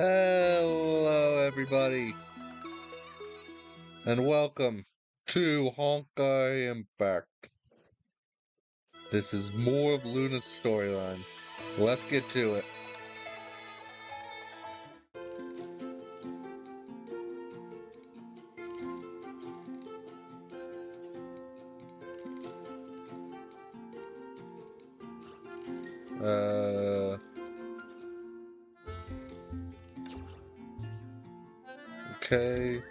Hello, everybody, and welcome to Honkai Impact. This is more of Luna's storyline. Let's get to it. Okay.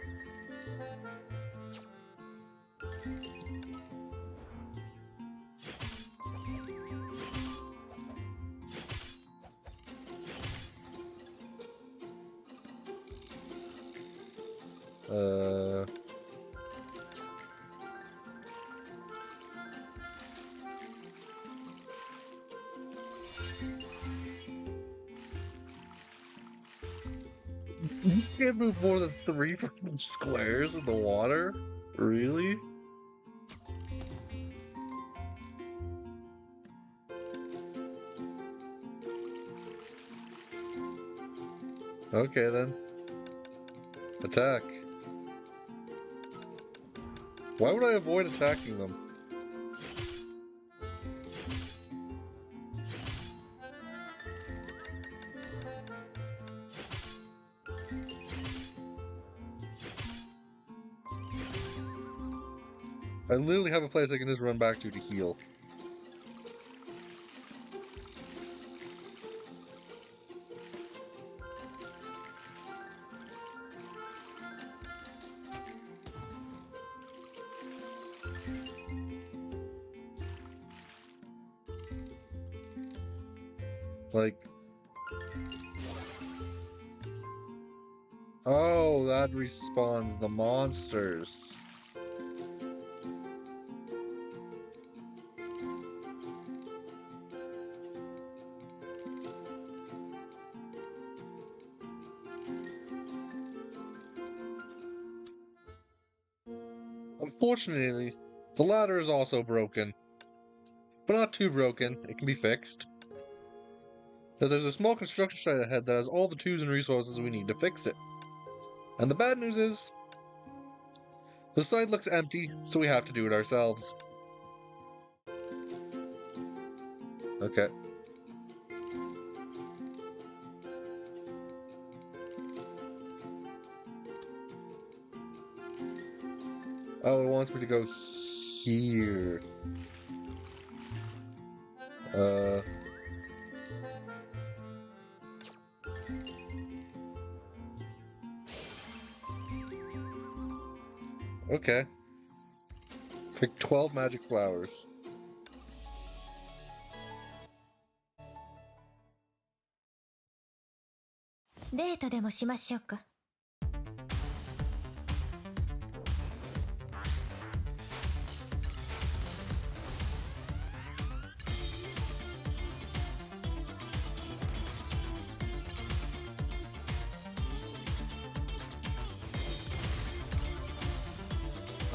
Uh, you can't move more than 3 freaking squares in the water? Really? Okay, then. Attack. Why would I avoid attacking them? I literally have a place I can just run back to heal. Like... Oh, that respawns the monsters. Unfortunately, the ladder is also broken. But not too broken, it can be fixed. Now, there's a small construction site ahead that has all the tools and resources we need to fix it. And the bad news is, the site looks empty, so we have to do it ourselves. Okay. Oh, it wants me to go here. Okay. Pick 12 magic flowers.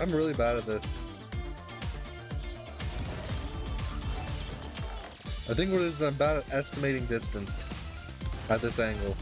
I'm really bad at this. I think what it is, I'm bad at estimating distance at this angle.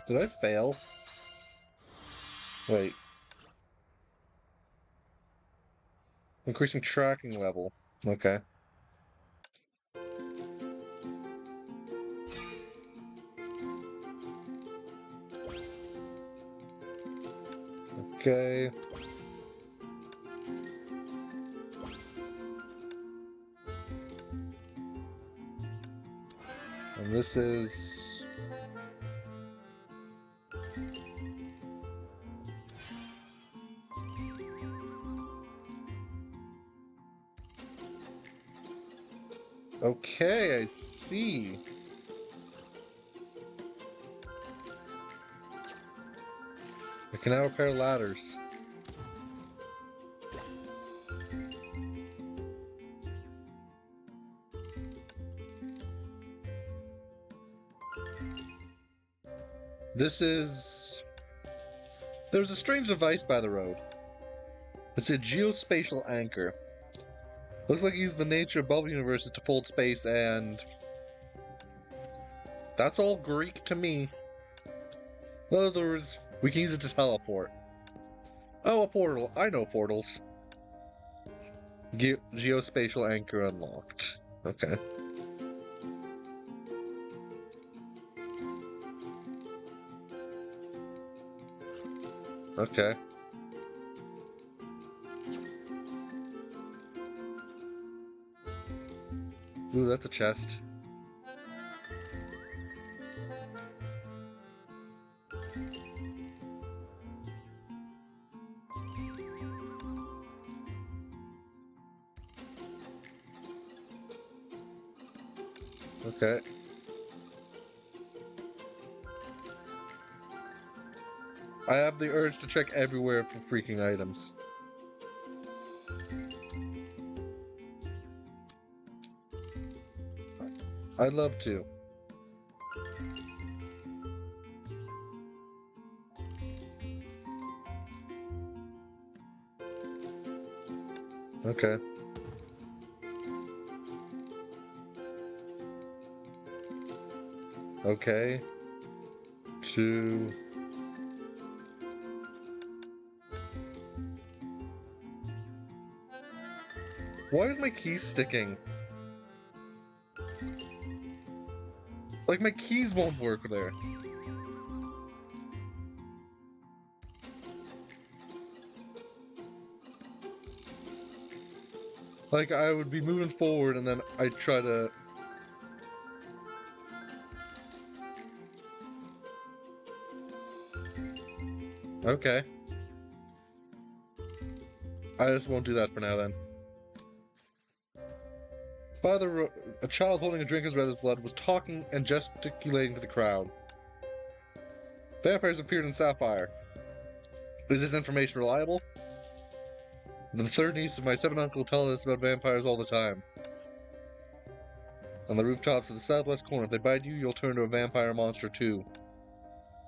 Did I fail? Wait. Increasing tracking level. Okay. Okay. And this is... Okay, I see. I can now repair ladders. This is... There's a strange device by the road. It's a geospatial anchor. Looks like he used the nature of bubble universes to fold space, and... That's all Greek to me. In other words, we can use it to teleport. Oh, a portal. I know portals. Geospatial anchor unlocked. Okay. Okay. Ooh, that's a chest. Okay. I have the urge to check everywhere for freaking items. I'd love to. Okay. Okay. 2. Why is my key sticking? Like, my keys won't work there. Like, I would be moving forward and then I'd try to... Okay. I just won't do that for now then. A child holding a drink as red as blood was talking and gesticulating to the crowd. Vampires appeared in Sapphire. Is this information reliable? The third niece of my 7th uncle tells us about vampires all the time. On the rooftops of the southwest corner, if they bite you, you'll turn to a vampire monster too.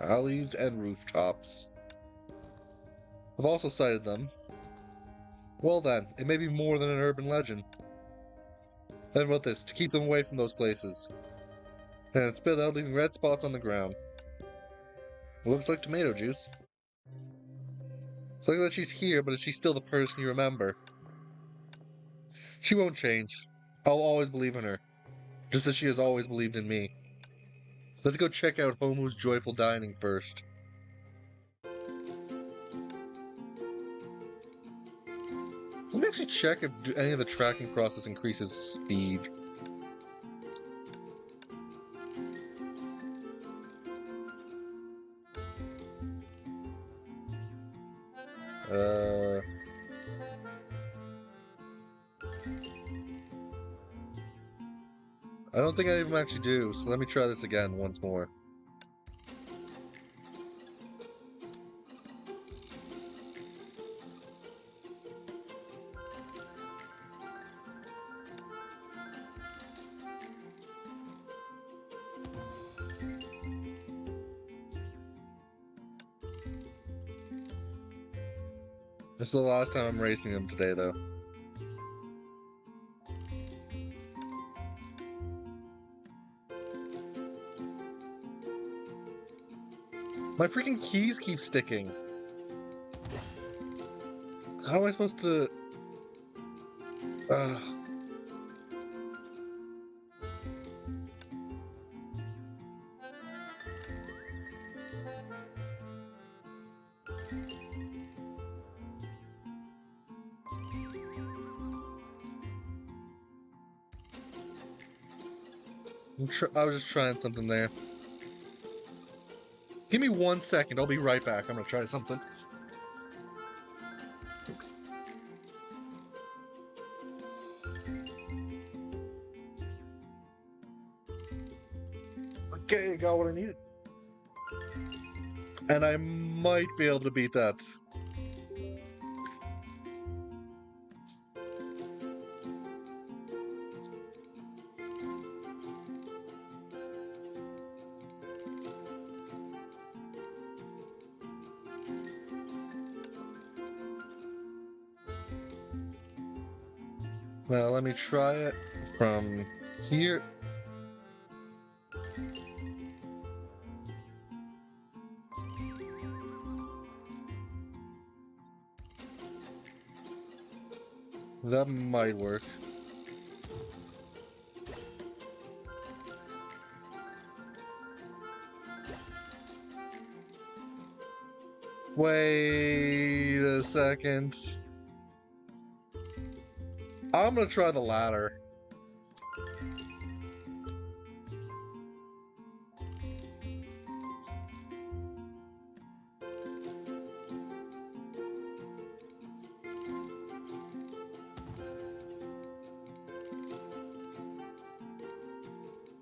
Alleys and rooftops. I've also sighted them. Well then, it may be more than an urban legend. Then about this, to keep them away from those places. And it spilled out, leaving red spots on the ground. It looks like tomato juice. It's like that she's here, but is she still the person you remember? She won't change. I'll always believe in her. Just as she has always believed in me. Let's go check out Homu's Joyful Dining first. Let me actually check if any of the tracking process increases speed. I don't think any of them actually do, so let me try this again once more. This is the last time I'm racing him today, though. My freaking keys keep sticking. How am I supposed to... I was just trying something there. Give me 1 second, I'll be right back. I'm gonna try something. Okay, got what I needed. And I might be able to beat that. Now let me try it from here. That might work. Wait a second. I'm gonna try the ladder.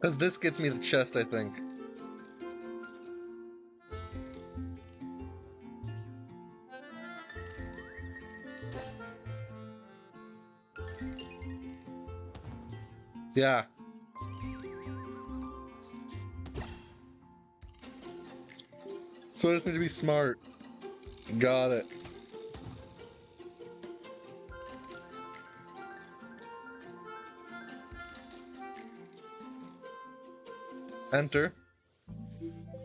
Because this gets me the chest, I think. Yeah. So I just need to be smart. Got it. Enter.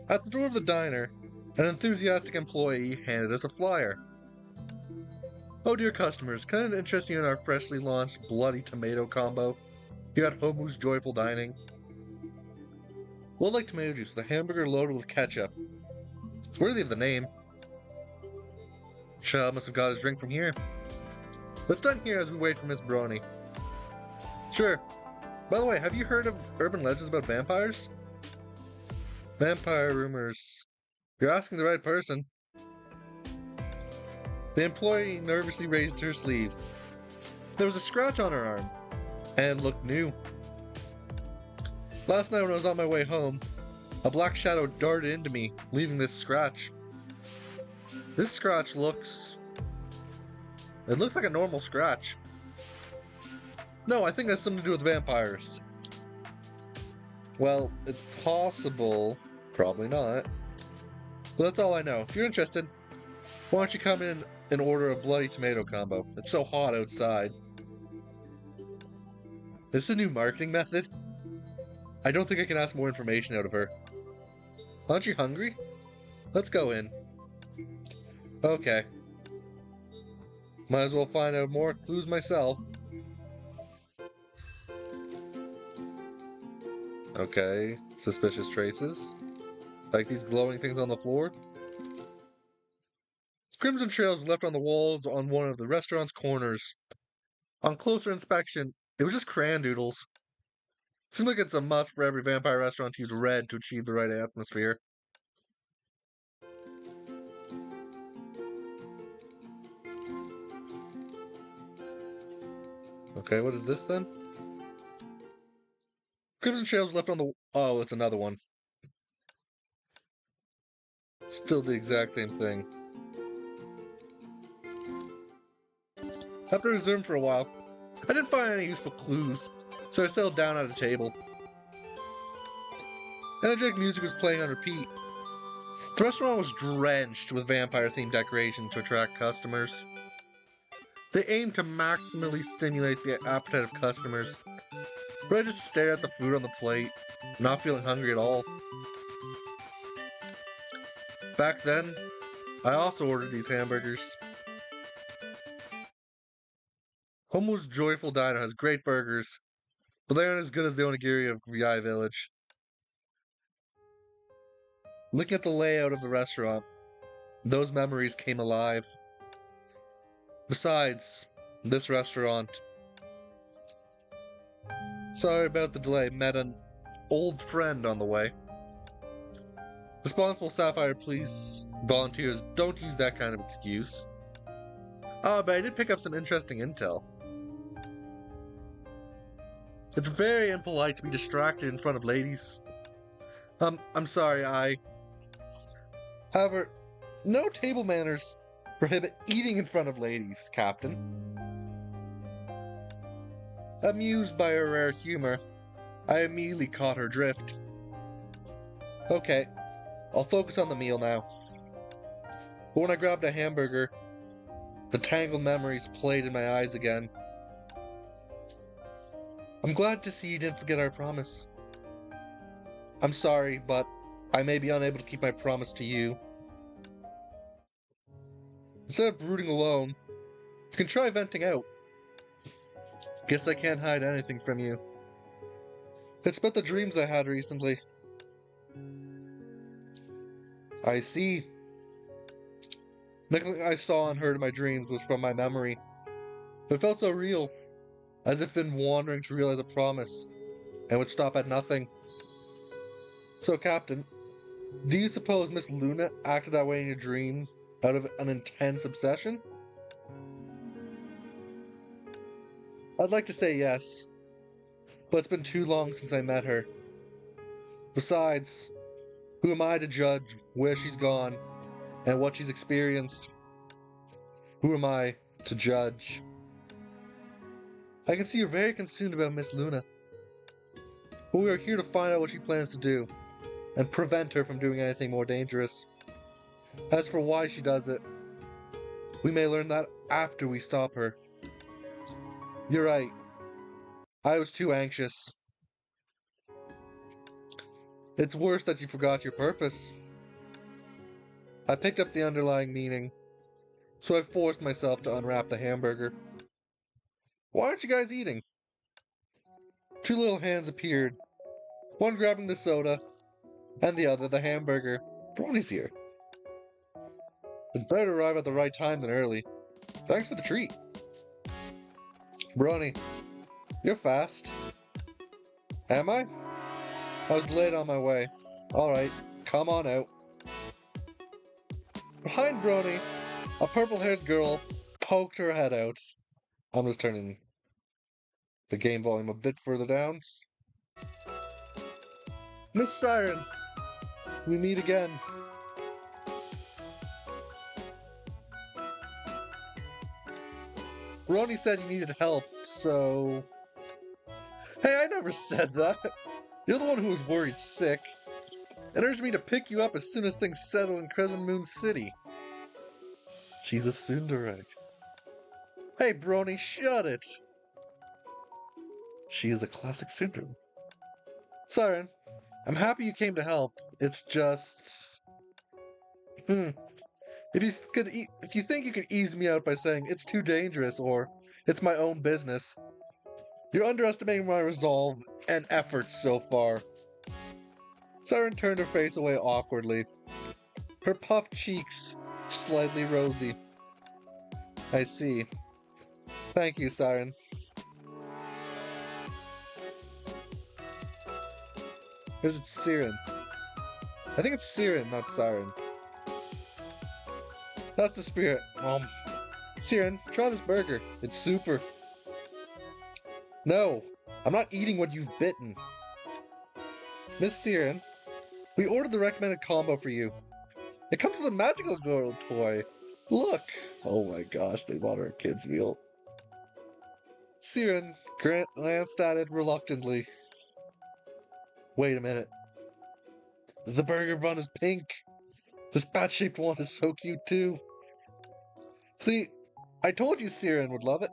At the door of the diner, an enthusiastic employee handed us a flyer. Oh dear customers, kind of interested in our freshly launched Bloody Tomato combo here at Homu's Joyful Dining. We'll like tomato juice with a hamburger loaded with ketchup. It's worthy of the name. Child must have got his drink from here. Let's dine here as we wait for Miss Brony. Sure. By the way, have you heard of urban legends about vampires? Vampire rumors. You're asking the right person. The employee nervously raised her sleeve. There was a scratch on her arm, and looked new. Last night when I was on my way home, a black shadow darted into me, leaving this scratch. This scratch looks... It looks like a normal scratch. No, I think that's something to do with vampires. Well, it's possible. Probably not. But that's all I know. If you're interested, why don't you come in and order a Bloody Tomato combo? It's so hot outside. This is a new marketing method? I don't think I can ask more information out of her. Aren't you hungry? Let's go in. Okay. Might as well find out more clues myself. Okay, suspicious traces. Like these glowing things on the floor. Crimson trails left on the walls on one of the restaurant's corners. On closer inspection, it was just crayon doodles. Seems like it's a must for every vampire restaurant to use red to achieve the right atmosphere. Okay, what is this then? Crimson trails left on the... Oh, it's another one. Still the exact same thing. After I zoomed for a while, I didn't find any useful clues, so I settled down at a table. Energetic music was playing on repeat. The restaurant was drenched with vampire-themed decoration to attract customers. They aimed to maximally stimulate the appetite of customers, but I just stared at the food on the plate, not feeling hungry at all. Back then, I also ordered these hamburgers. Homu's Joyful Diner has great burgers, but they aren't as good as the onigiri of VI Village. Looking at the layout of the restaurant, those memories came alive. Besides, this restaurant... Sorry about the delay, met an old friend on the way. Responsible Sapphire Police volunteers don't use that kind of excuse. Oh, but I did pick up some interesting intel. It's very impolite to be distracted in front of ladies. I'm sorry, I However, no table manners prohibit eating in front of ladies, Captain. Amused by her rare humor, I immediately caught her drift. Okay, I'll focus on the meal now. But when I grabbed a hamburger, the tangled memories played in my eyes again. I'm glad to see you didn't forget our promise. I'm sorry, but I may be unable to keep my promise to you. Instead of brooding alone, you can try venting out. Guess I can't hide anything from you. It's about the dreams I had recently. I see. Nothing I saw and heard in my dreams was from my memory. But it felt so real, as if in wandering to realize a promise, and would stop at nothing. So, Captain, do you suppose Miss Luna acted that way in your dream out of an intense obsession? I'd like to say yes, but it's been too long since I met her. Besides, who am I to judge where she's gone and what she's experienced? Who am I to judge? I can see you're very concerned about Miss Luna. But we are here to find out what she plans to do, and prevent her from doing anything more dangerous. As for why she does it, we may learn that after we stop her. You're right. I was too anxious. It's worse that you forgot your purpose. I picked up the underlying meaning, so I forced myself to unwrap the hamburger. Why aren't you guys eating? Two little hands appeared, one grabbing the soda, and the other the hamburger. Brony's here. It's better to arrive at the right time than early. Thanks for the treat. Brony, you're fast. Am I? I was delayed on my way. Alright, come on out. Behind Brony, a purple-haired girl poked her head out. I'm just turning the game volume a bit further down. Miss Siren, we meet again. Brony said you needed help, so... Hey, I never said that. You're the one who was worried sick, and urged me to pick you up as soon as things settle in Crescent Moon City. She's a tsundere. Hey, Brony, shut it! She is a classic tsundere. Siren, I'm happy you came to help. It's just... If you think you can ease me out by saying it's too dangerous or it's my own business, you're underestimating my resolve and efforts so far. Siren turned her face away awkwardly, her puffed cheeks slightly rosy. I see. Thank you, Siren. Here's it's Siren. I think it's Siren, not Siren. That's the spirit. Siren, try this burger. It's super. No, I'm not eating what you've bitten. Miss Siren, we ordered the recommended combo for you. It comes with a magical girl toy. Look! Oh my gosh, they bought her a kid's meal. Siren glanced at it reluctantly. Wait a minute. The burger bun is pink. This bat-shaped one is so cute too. See, I told you Siren would love it.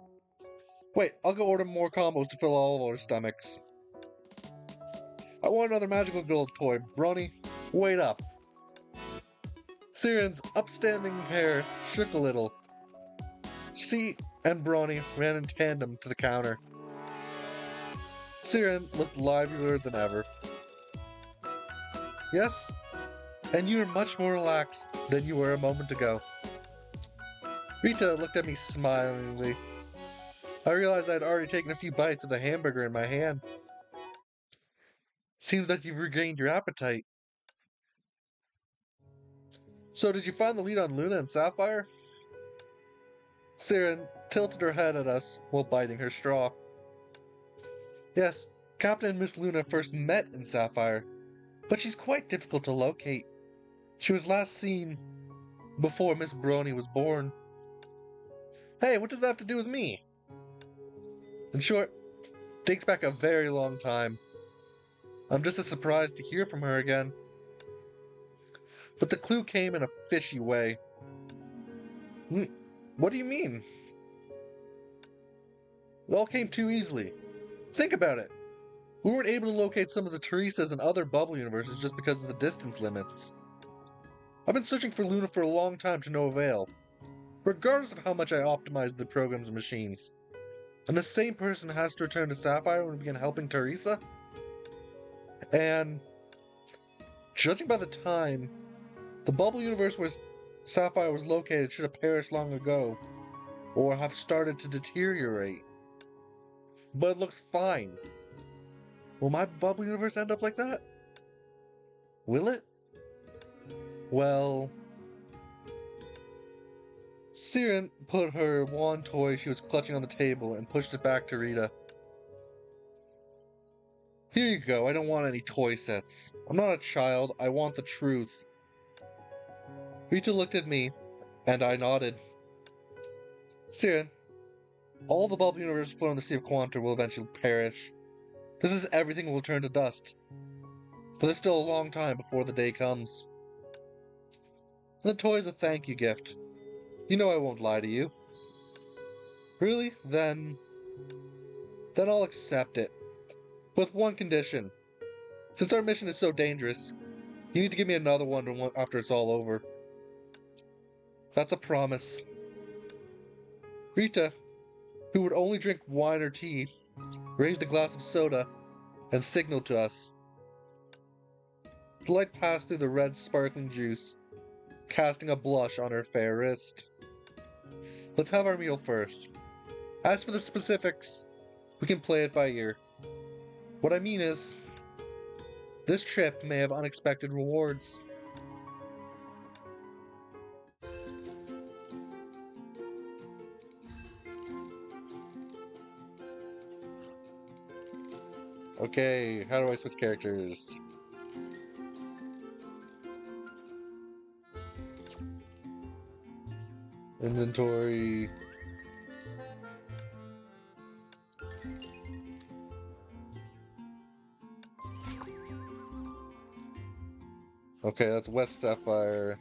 Wait, I'll go order more combos to fill all of our stomachs. I want another magical girl toy. Brony, wait up. Siren's upstanding hair shook a little. She and Brony ran in tandem to the counter. Siren looked livelier than ever. Yes, and you are much more relaxed than you were a moment ago. Rita looked at me smilingly. I realized I had already taken a few bites of the hamburger in my hand. Seems like you've regained your appetite. So did you find the lead on Luna and Sapphire? Siren tilted her head at us while biting her straw. Yes, Captain and Miss Luna first met in Sapphire, but she's quite difficult to locate. She was last seen before Miss Brony was born. Hey, what does that have to do with me? In short, dates back a very long time. I'm just as surprised to hear from her again. But the clue came in a fishy way. What do you mean? It all came too easily. Think about it. We weren't able to locate some of the Teresas in other bubble universes just because of the distance limits. I've been searching for Luna for a long time to no avail, regardless of how much I optimized the programs and machines. And the same person has to return to Sapphire when we begin helping Teresa? And judging by the time, the bubble universe where Sapphire was located should have perished long ago, or have started to deteriorate. But it looks fine. Will my bubble universe end up like that? Will it? Well... Siren put her wand toy she was clutching on the table and pushed it back to Rita. Here you go, I don't want any toy sets. I'm not a child, I want the truth. Rita looked at me, and I nodded. Siren, all the bubble universes floating in the Sea of Quantum will eventually perish. This is everything will turn to dust. But there's still a long time before the day comes. And the toy is a thank you gift. You know I won't lie to you. Really? Then I'll accept it. With one condition. Since our mission is so dangerous, you need to give me another one after it's all over. That's a promise. Rita, who would only drink wine or tea, raised a glass of soda and signaled to us. The light passed through the red sparkling juice, casting a blush on her fair wrist. Let's have our meal first. As for the specifics, we can play it by ear. What I mean is, this trip may have unexpected rewards. Okay, how do I switch characters? Inventory. Okay, that's West Sapphire.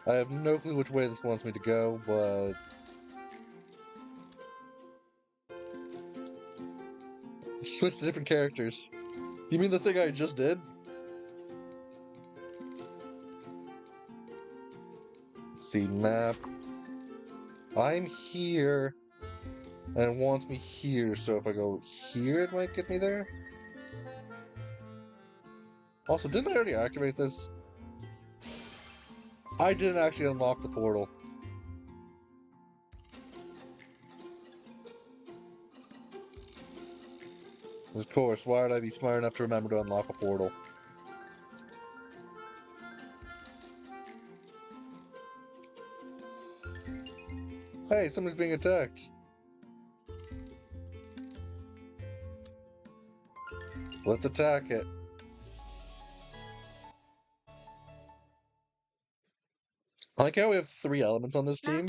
I have no clue which way this wants me to go, but... Switch to different characters. You mean the thing I just did? Let's see, map. I'm here. And it wants me here, so if I go here, it might get me there? Also, didn't I already activate this? I didn't actually unlock the portal. Of course, why would I be smart enough to remember to unlock a portal? Hey, somebody's being attacked. Let's attack it. I like how we have 3 elements on this team.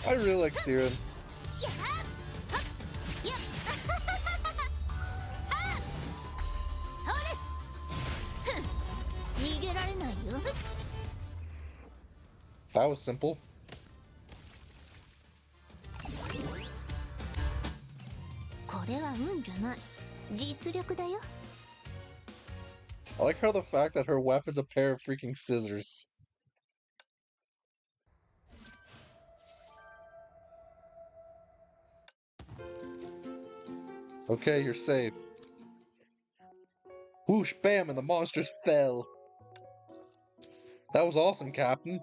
I really like Siren. That was simple. I like how the fact that her weapon's a pair of freaking scissors. Okay, you're safe. Whoosh, bam, and the monsters fell. That was awesome, Captain.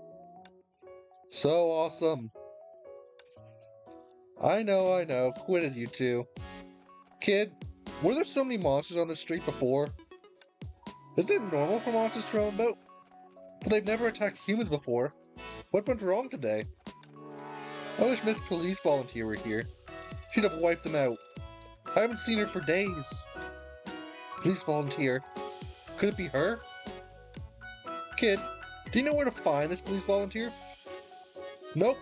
So awesome. I know. Quit it, you two. Kid, were there so many monsters on the street before? Isn't it normal for monsters to roam about? But they've never attacked humans before. What went wrong today? I wish Miss Police Volunteer were here. She'd have wiped them out. I haven't seen her for days. Police Volunteer. Could it be her? Kid, do you know where to find this police volunteer? Nope.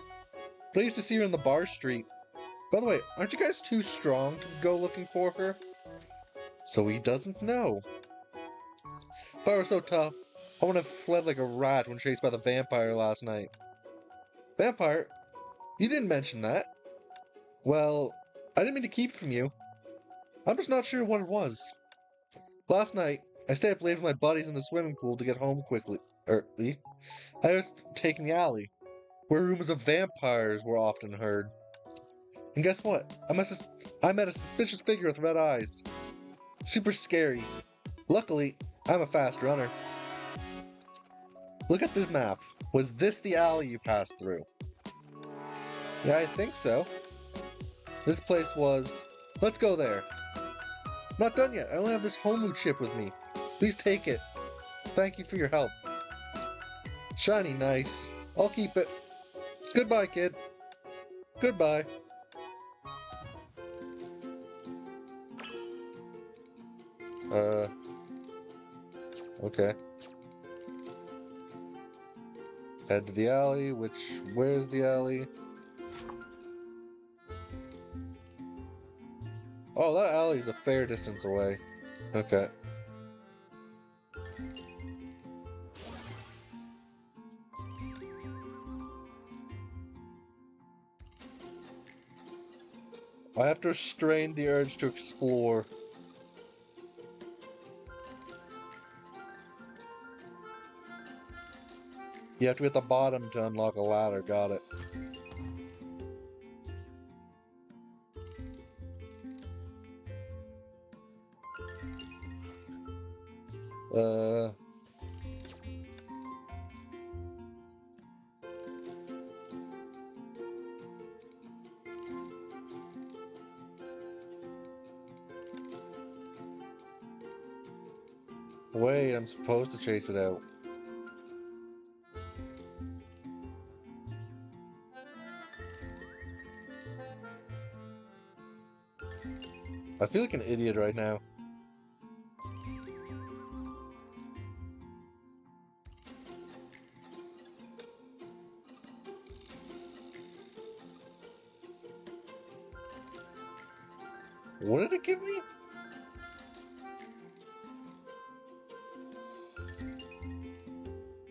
But I used to see her in the bar street. By the way, aren't you guys too strong to go looking for her? So he doesn't know. If I were so tough, I would have fled like a rat when chased by the vampire last night. Vampire? You didn't mention that. Well, I didn't mean to keep it from you. I'm just not sure what it was. Last night, I stayed up late with my buddies in the swimming pool to get home quickly. Early. I was taking the alley, where rumors of vampires were often heard. And guess what? I met a suspicious figure with red eyes. Super scary. Luckily, I'm a fast runner. Look at this map. Was this the alley you passed through? Yeah, I think so. This place was... Let's go there. Not done yet. I only have this Homu chip with me. Please take it. Thank you for your help. Shiny nice. I'll keep it. Goodbye, kid. Goodbye. Okay. Head to the alley, where's the alley? Oh, that alley's a fair distance away. Okay. I have to restrain the urge to explore. You have to be at the bottom to unlock a ladder, got it. Wait, I'm supposed to chase it out. I feel like an idiot right now. What did it give me?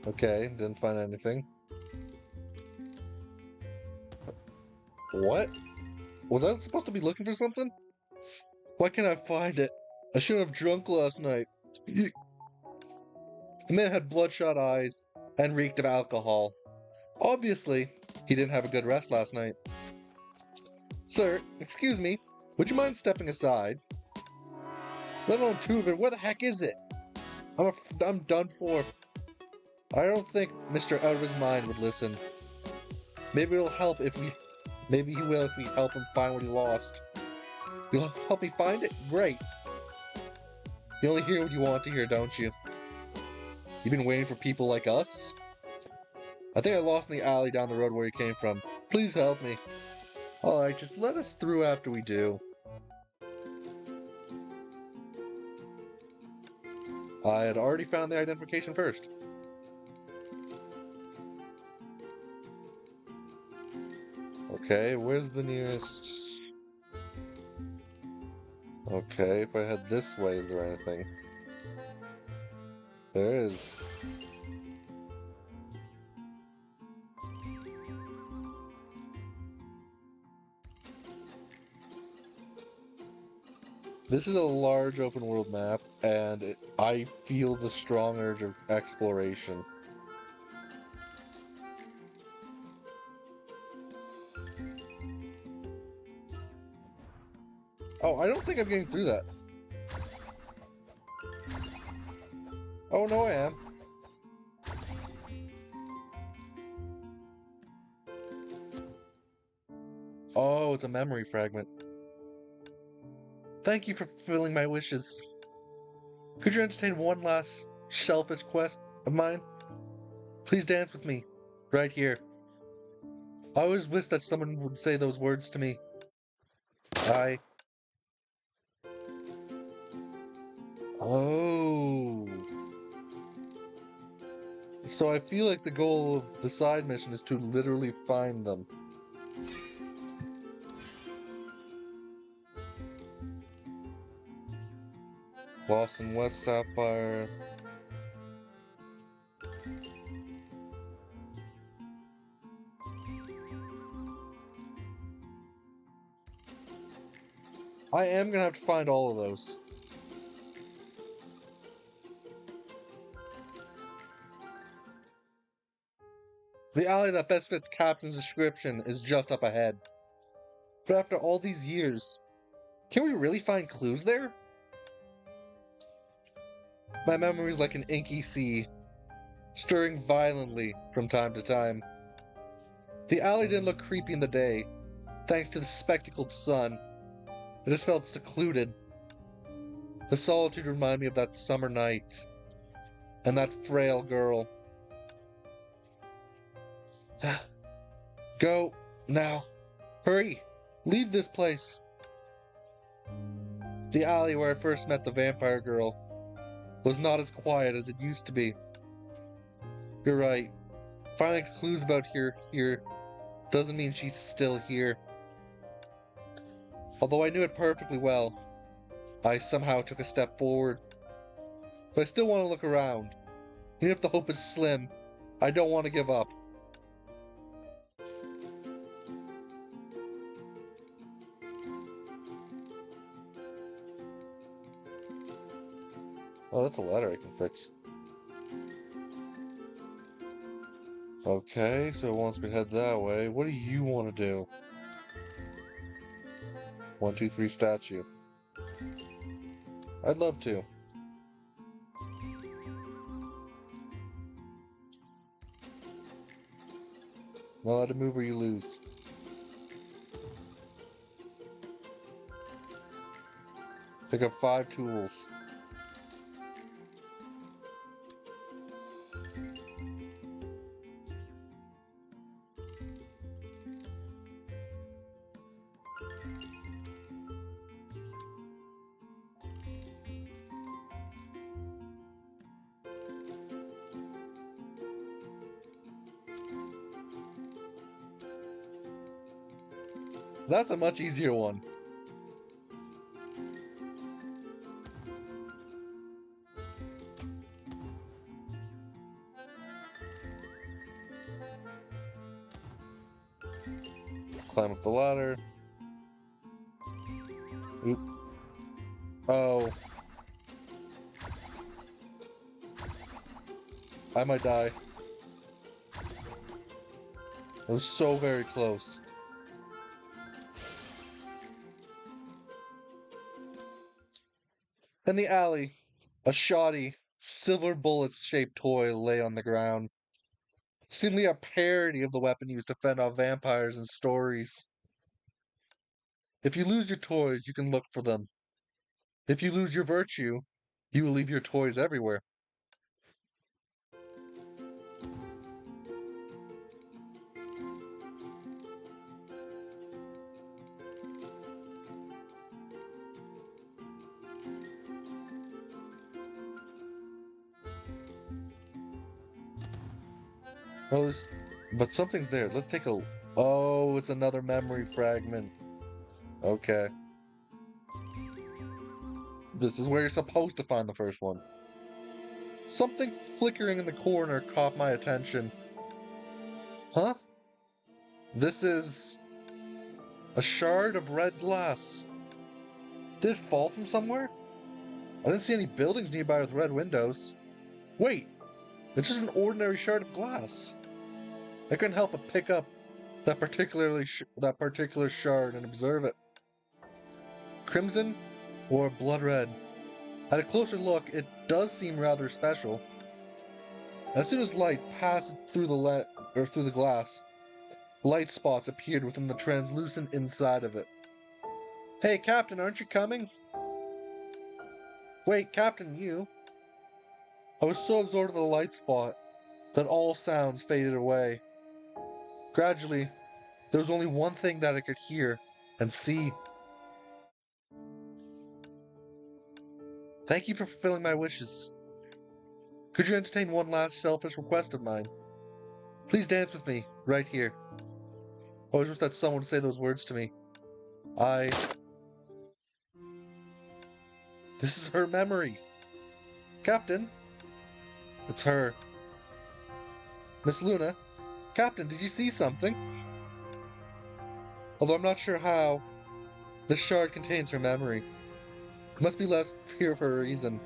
Okay, didn't find anything. What? Was I supposed to be looking for something? Why can't I find it? I shouldn't have drunk last night. The man had bloodshot eyes and reeked of alcohol. Obviously, he didn't have a good rest last night. Sir, excuse me, would you mind stepping aside? Let alone two of it, where the heck is it? I'm done for. I don't think Mr. Out of His Mind would listen. Maybe it'll help if we... Maybe he will if we help him find what he lost. You'll help me find it? Great. You only hear what you want to hear, don't you? You've been waiting for people like us? I think I lost in the alley down the road where you came from. Please help me. Alright, just let us through after we do. I had already found the identification first. Okay, where's the nearest... Okay, if I head this way, is there anything? There is. This is a large open world map, and I feel the strong urge of exploration. Oh, I don't think I'm getting through that. Oh, no, I am. Oh, it's a memory fragment. Thank you for fulfilling my wishes. Could you entertain one last selfish quest of mine? Please dance with me, right here. I always wish that someone would say those words to me. Oh. So I feel like the goal of the side mission is to literally find them. Lost in West Sapphire. I am gonna have to find all of those. The alley that best fits Captain's description is just up ahead. But after all these years, can we really find clues there? My memory is like an inky sea, stirring violently from time to time. The alley didn't look creepy in the day, thanks to the spectacled sun. It just felt secluded. The solitude reminded me of that summer night, and that frail girl. Go, now. Hurry! Leave this place! The alley where I first met the vampire girl was not as quiet as it used to be. You're right. Finding clues about here doesn't mean she's still here. Although I knew it perfectly well, I somehow took a step forward. But I still want to look around. Even if the hope is slim, I don't want to give up. Oh, that's a ladder I can fix. Okay, so it wants me to head that way. What do you want to do? 1, 2, 3 statue. I'd love to. Not allowed to move or you lose. Pick up 5 tools. That's a much easier one. Climb up the ladder. Oop. Oh. I might die. It was so very close. In the alley, a shoddy, silver bullets-shaped toy lay on the ground. Seemingly a parody of the weapon used to fend off vampires in stories. If you lose your toys, you can look for them. If you lose your virtue, you will leave your toys everywhere. Oh, but something's there. Let's take a... Oh, it's another memory fragment. Okay. This is where you're supposed to find the first one. Something flickering in the corner caught my attention. Huh? This is... a shard of red glass. Did it fall from somewhere? I didn't see any buildings nearby with red windows. Wait! It's just an ordinary shard of glass. I couldn't help but pick up that particular shard and observe it. Crimson or blood red? At a closer look, it does seem rather special. As soon as light passed through through the glass, light spots appeared within the translucent inside of it. Hey, Captain, aren't you coming? Wait, Captain, you? I was so absorbed in the light spot that all sounds faded away. Gradually, there was only one thing that I could hear and see. Thank you for fulfilling my wishes. Could you entertain one last selfish request of mine? Please dance with me, right here. I always wish that someone would say those words to me. This is her memory. Captain? It's her. Miss Luna? Captain, did you see something? Although I'm not sure how, this shard contains her memory. It must be left here for a reason.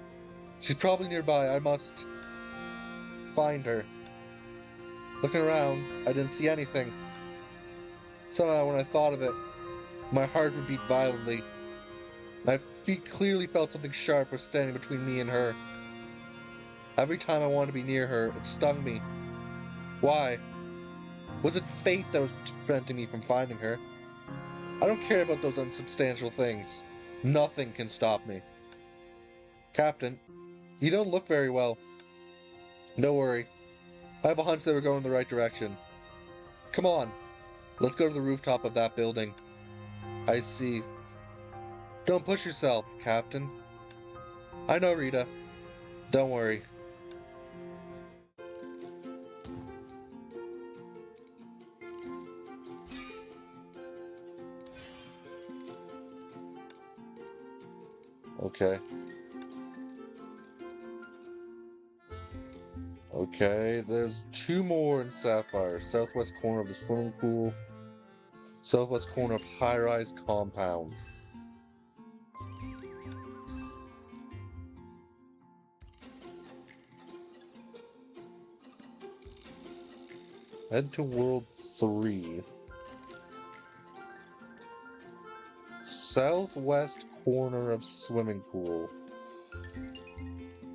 She's probably nearby. I must find her. Looking around, I didn't see anything. Somehow, when I thought of it, my heart would beat violently. My feet clearly felt something sharp was standing between me and her. Every time I wanted to be near her, it stung me. Why? Was it fate that was preventing me from finding her? I don't care about those unsubstantial things. Nothing can stop me. Captain, you don't look very well. Don't worry. I have a hunch that we're going in the right direction. Come on. Let's go to the rooftop of that building. I see. Don't push yourself, Captain. I know, Rita. Don't worry. Okay. Okay, there's two more in Sapphire. Southwest corner of the swimming pool. Southwest corner of high-rise compound. Head to World 3. Southwest corner of swimming pool.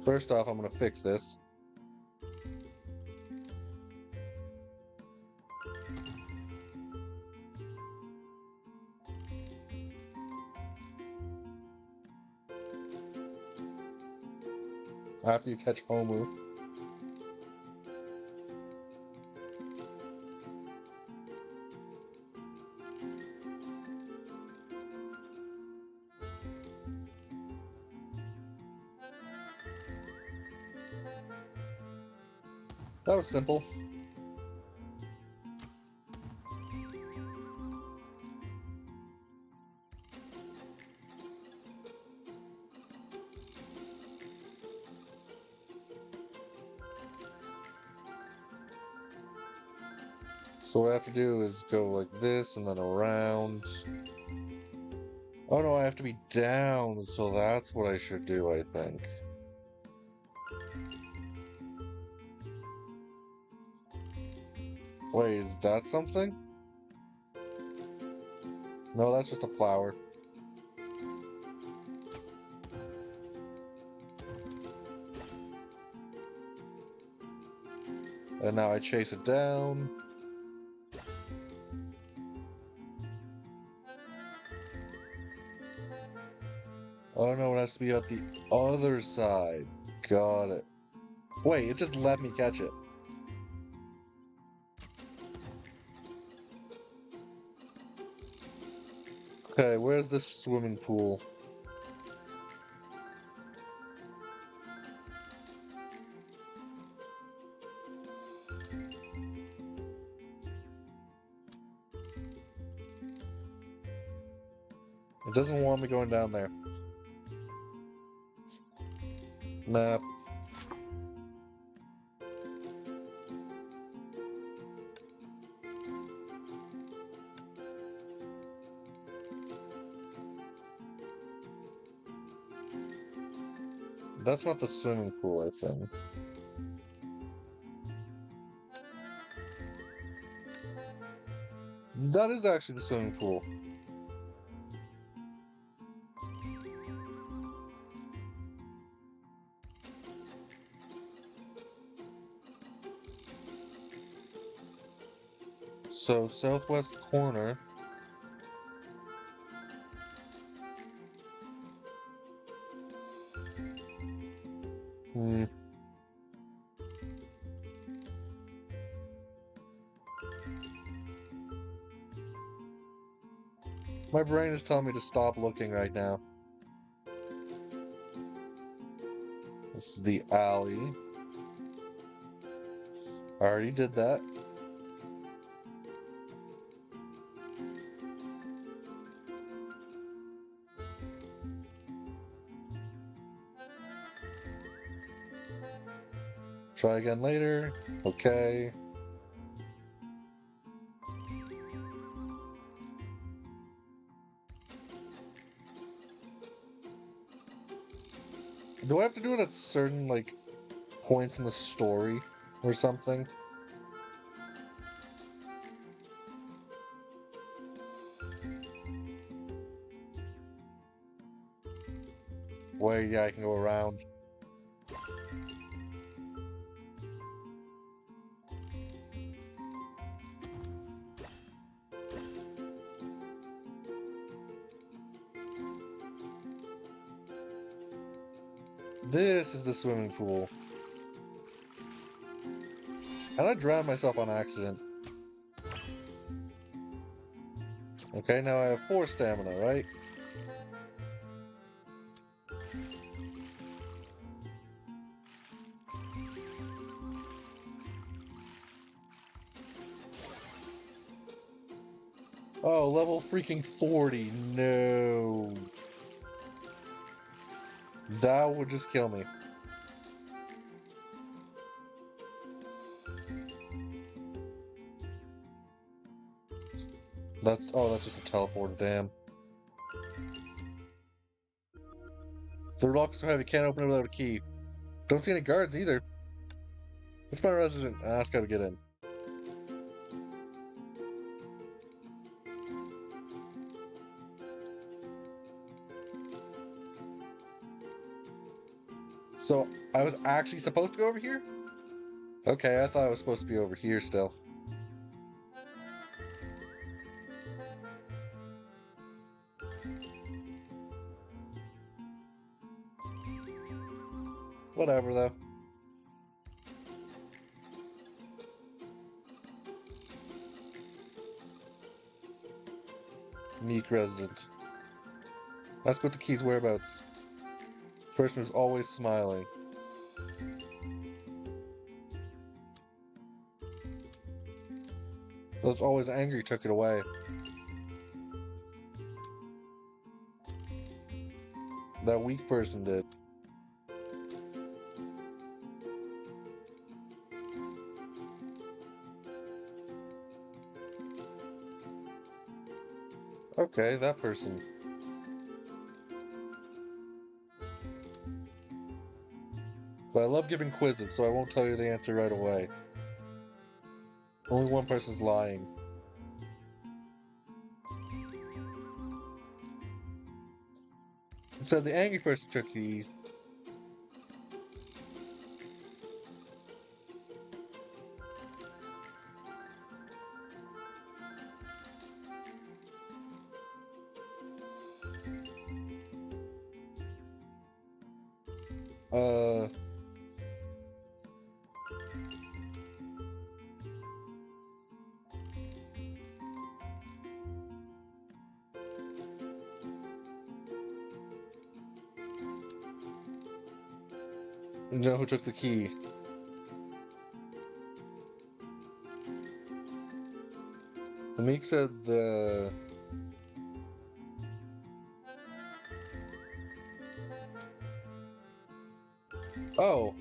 First off, I'm gonna fix this. After you catch Homu. That was simple. So what I have to do is go like this and then around. Oh no, I have to be down, so that's what I should do, I think. Wait, is that something? No, that's just a flower. And now I chase it down. Oh no, it has to be at the other side. Got it. Wait, it just let me catch it. Okay, where's this swimming pool? It doesn't want me going down there. Map. That's not the swimming pool, I think. That is actually the swimming pool. So, southwest corner. Hmm. My brain is telling me to stop looking right now. This is the alley. I already did that. Try again later. Okay. Do I have to do it at certain, like, points in the story or something? Where, yeah, I can go around. This is the swimming pool. And I drowned myself on accident. Okay, now I have 4 stamina, right? Oh, level freaking 40. No. That would just kill me. That's just a teleporter, damn. The lock's so heavy, can't open it without a key. Don't see any guards either. Let's find a resident and ask how to get in. So, I was actually supposed to go over here? Okay, I thought I was supposed to be over here still. Whatever, though. Meek resident. Ask what the key's whereabouts. Person who's always smiling. Those always angry took it away. That weak person did. Okay, that person. But I love giving quizzes, so I won't tell you the answer right away. Only one person's lying. It said the angry person took the... Uh... You know who took the key? The Meek said the... Oh!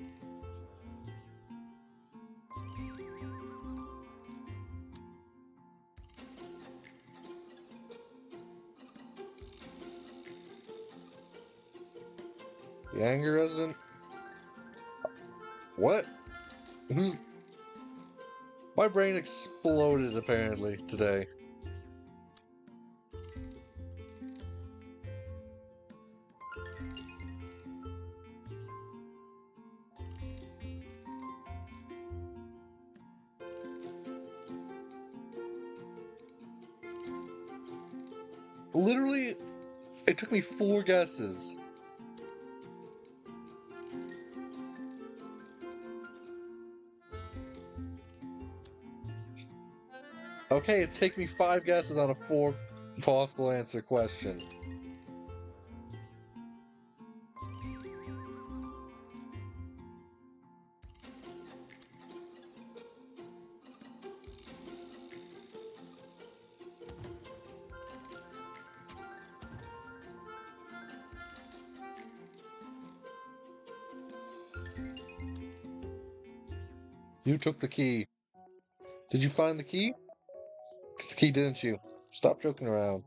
The anger resident? What? Who's... My brain exploded, apparently, today. literally, it took me 4 guesses. Okay, it's taken me 5 guesses on a 4 possible answer question. You took the key. Did you find the key? Took the key, didn't you? Stop joking around.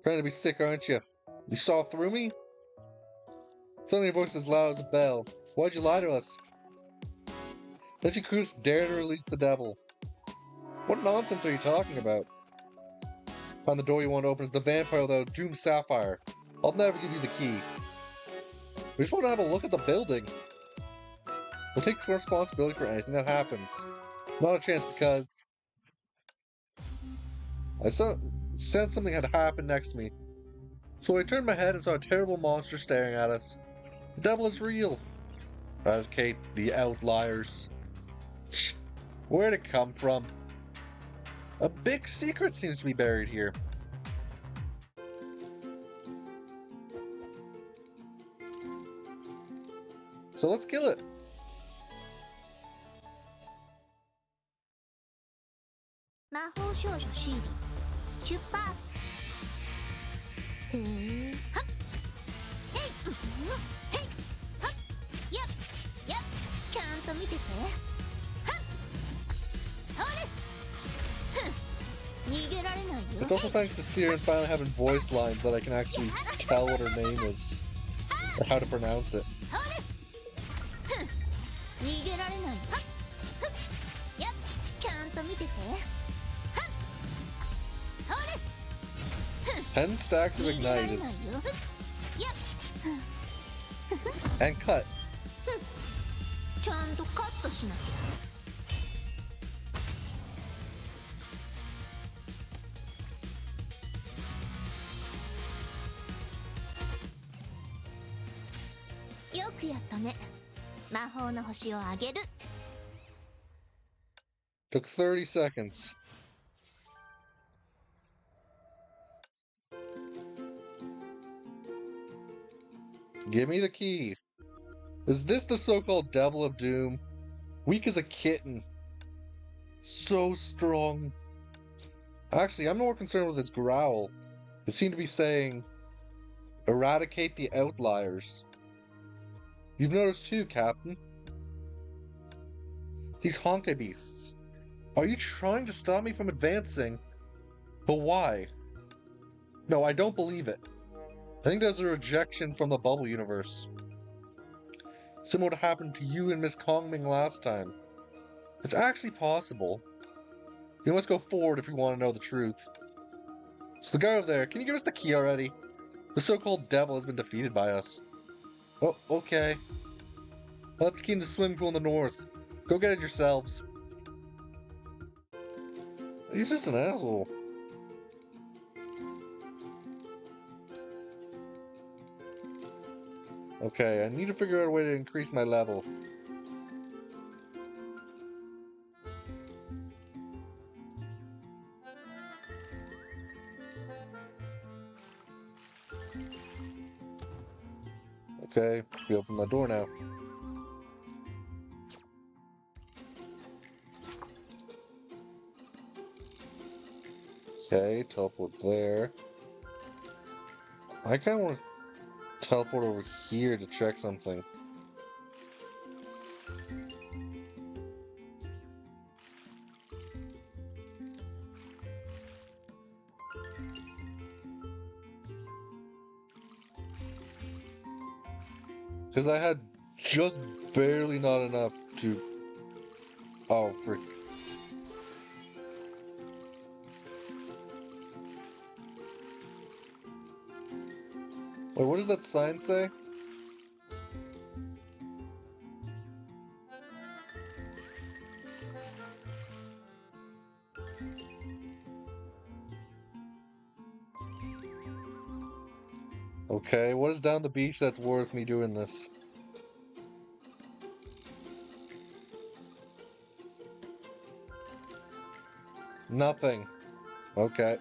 Trying to be sick, aren't you? You saw through me? Suddenly your voice is loud as a bell. Why'd you lie to us? Don't you crews dare to release the devil? What nonsense are you talking about? Find the door you want to open is the vampire with a doomed sapphire. I'll never give you the key. We just want to have a look at the building. We'll take responsibility for anything that happens. Not a chance because I sensed something had happened next to me. So I turned my head and saw a terrible monster staring at us. The devil is real. Eradicate the outliers. Where'd it come from? A big secret seems to be buried here. So let's kill it. It's also thanks to Siren finally having voice lines that I can actually tell what her name is, or how to pronounce it. Ten stacks of ignite is... and cut. Took 30 seconds. Give me the key. Is this the so-called Devil of Doom? Weak as a kitten. So strong. Actually, I'm more concerned with its growl. It seemed to be saying, eradicate the outliers. You've noticed too, Captain. These Honkai beasts. Are you trying to stop me from advancing? But why? No, I don't believe it. I think there's a rejection from the bubble universe. Similar to what happened to you and Miss Kongming last time. It's actually possible. We must go forward if we want to know the truth. So the guy over there, can you give us the key already? The so-called devil has been defeated by us. Oh, okay. I'll have the key in the swimming pool in the north. Go get it yourselves. He's just an asshole. Okay, I need to figure out a way to increase my level. Okay, we open the door now. Okay, teleport there. I kind of want to teleport over here to check something. Because I had just barely not enough to... Oh, frick. Wait, what does that sign say? Okay, what is down the beach that's worth me doing this? Nothing. Okay.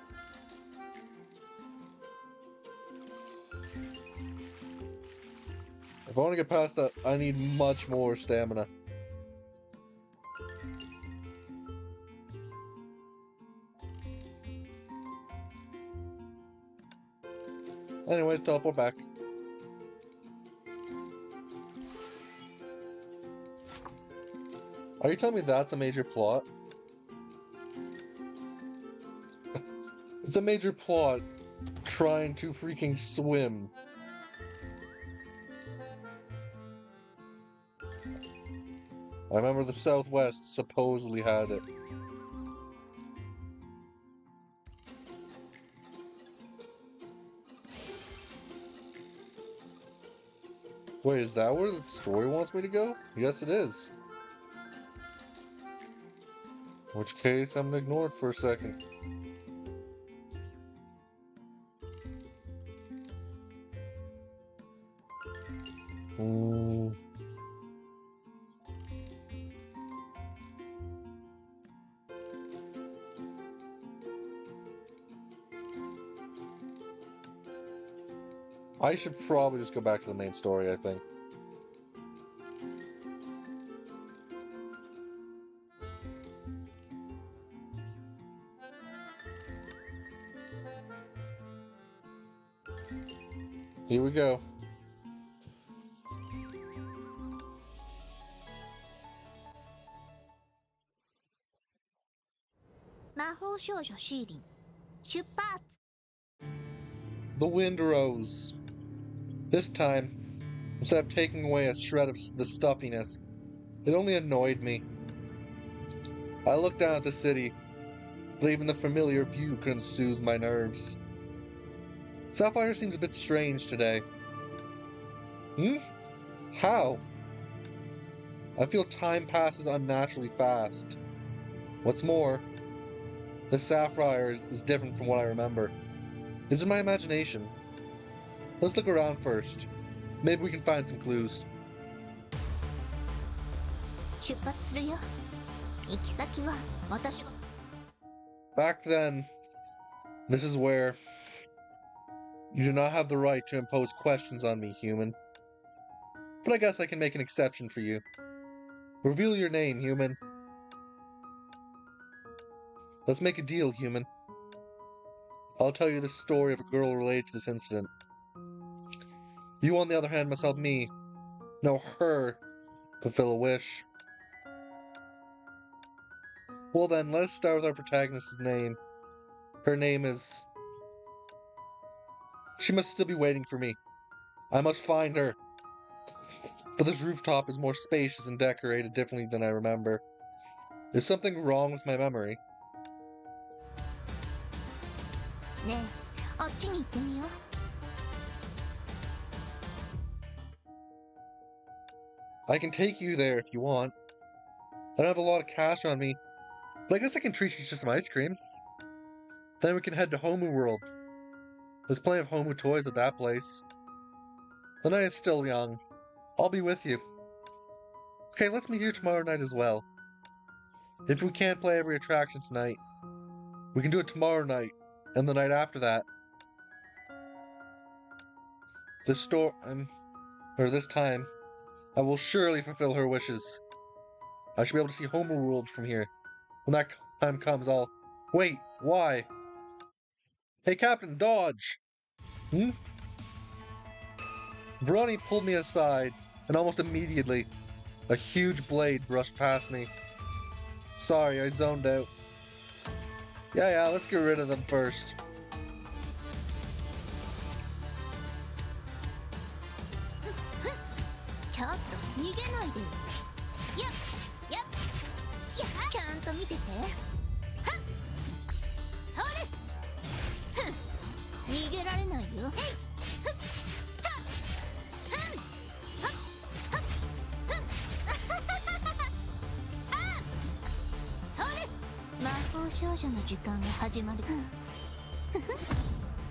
If I want to get past that, I need much more stamina. Anyways, teleport back. Are you telling me that's a major plot? It's a major plot trying to freaking swim. I remember the Southwest supposedly had it. Wait, is that where the story wants me to go? Yes, it is. In which case, I'm gonna ignore it for a second. I should probably just go back to the main story, I think. Here we go. The wind rose. This time, instead of taking away a shred of the stuffiness, it only annoyed me. I looked down at the city, but even the familiar view couldn't soothe my nerves. Sapphire seems a bit strange today. How? I feel time passes unnaturally fast. What's more, the Sapphire is different from what I remember. Is it my imagination? Let's look around first. Maybe we can find some clues. Back then, this is where you do not have the right to impose questions on me, human. But I guess I can make an exception for you. Reveal your name, human. Let's make a deal, human. I'll tell you the story of a girl related to this incident. You, on the other hand, must help me, no, her, fulfill a wish. Well then, let us start with our protagonist's name. Her name is... She must still be waiting for me. I must find her. But this rooftop is more spacious and decorated differently than I remember. Is something wrong with my memory? I can take you there if you want. I don't have a lot of cash on me, but I guess I can treat you to some ice cream. Then we can head to Homu World. There's plenty of Homu toys at that place. The night is still young. I'll be with you. Okay, let's meet here tomorrow night as well. If we can't play every attraction tonight, we can do it tomorrow night, and the night after that. This time, I will surely fulfill her wishes. I should be able to see Homu World from here. When that time comes, I'll... Wait, why? Hey, Captain, dodge! Bronny pulled me aside, and almost immediately, a huge blade brushed past me. Sorry, I zoned out. Yeah, let's get rid of them first.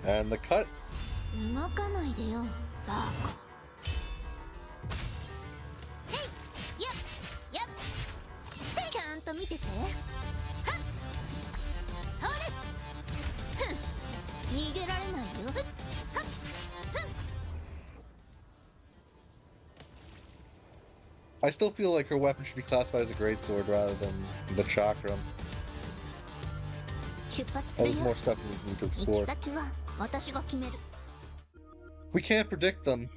And the cut. 動かないでよ、バーカ。へい、やっやっ、ちゃんと見てて。はっ、それ。ふん、逃げられないよ。はっ、ふん。I still feel like her weapon should be classified as a greatsword rather than the chakram. 出発す That る was よ。 more stuff we need to 行き explore. 先は私が決める。 We can't predict them.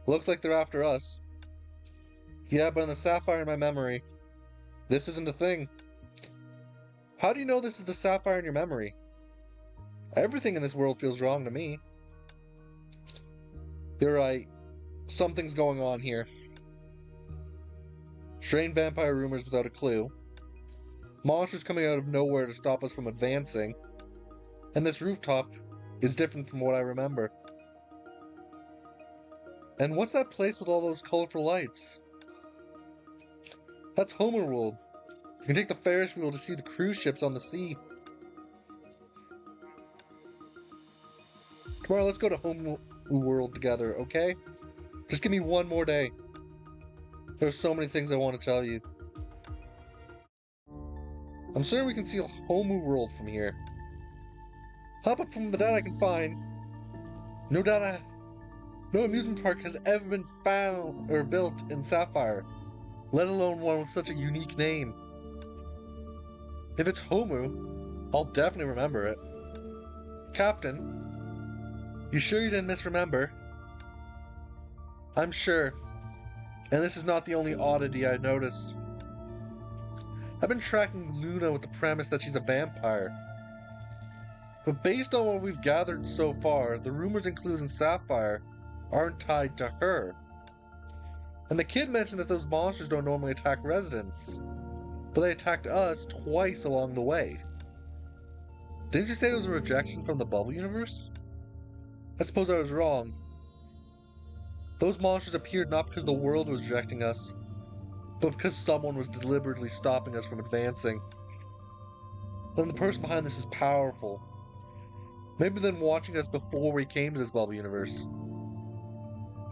Looks like they're after us. Yeah, but in the sapphire in my memory, this isn't a thing. How do you know this is the sapphire in your memory? Everything in this world feels wrong to me. You're right. Something's going on here. Strange vampire rumors without a clue. Monsters coming out of nowhere to stop us from advancing. And this rooftop is different from what I remember. And what's that place with all those colorful lights? That's Homeworld. You can take the Ferris wheel to see the cruise ships on the sea. Tomorrow, let's go to Homeworld together, okay? Just give me one more day. There's so many things I want to tell you. I'm certain we can see Homeworld from here. How about from the data I can find? No amusement park has ever been found or built in Sapphire, let alone one with such a unique name. If it's Homu, I'll definitely remember it. Captain, you sure you didn't misremember? I'm sure. And this is not the only oddity I noticed. I've been tracking Luna with the premise that she's a vampire. But based on what we've gathered so far, the rumors and clues in Sapphire aren't tied to her. And the kid mentioned that those monsters don't normally attack residents, but they attacked us twice along the way. Didn't you say it was a rejection from the bubble universe? I suppose I was wrong. Those monsters appeared not because the world was rejecting us, but because someone was deliberately stopping us from advancing. Then the person behind this is powerful. Maybe they've been watching us before we came to this bubble universe.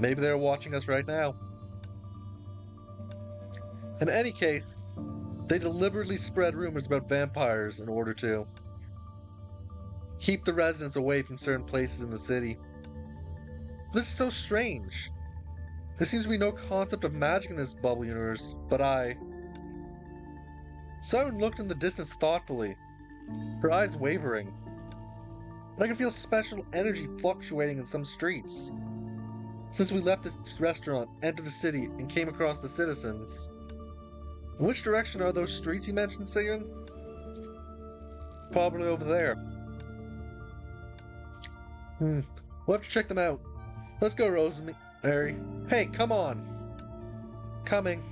Maybe they're watching us right now. In any case, they deliberately spread rumors about vampires in order to keep the residents away from certain places in the city. This is so strange. There seems to be no concept of magic in this bubble universe, but Siren looked in the distance thoughtfully, her eyes wavering. And I could feel special energy fluctuating in some streets. Since we left this restaurant, entered the city, and came across the citizens. In which direction are those streets you mentioned, Siren? Probably over there. We'll have to check them out. Let's go, Rosemary. Hey, come on. Coming.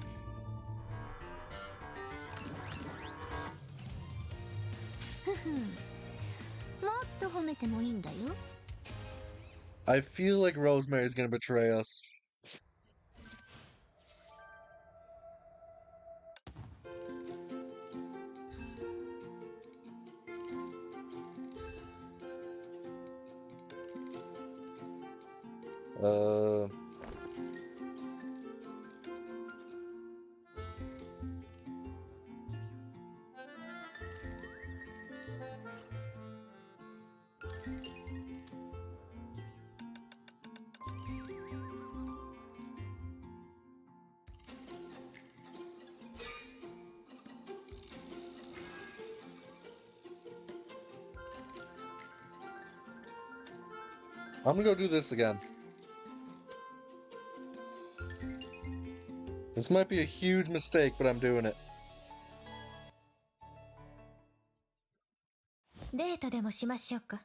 I feel like Rosemary's gonna betray us. I'm gonna go do this again. This might be a huge mistake, but I'm doing it. デートでもしましょうか。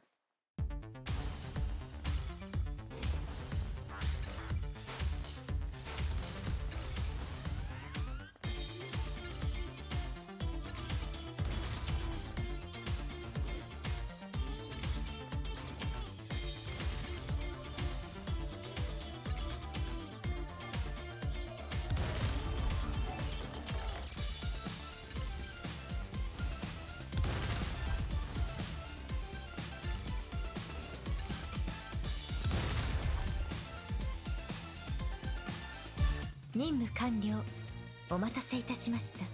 任務完了。お待たせいたしました。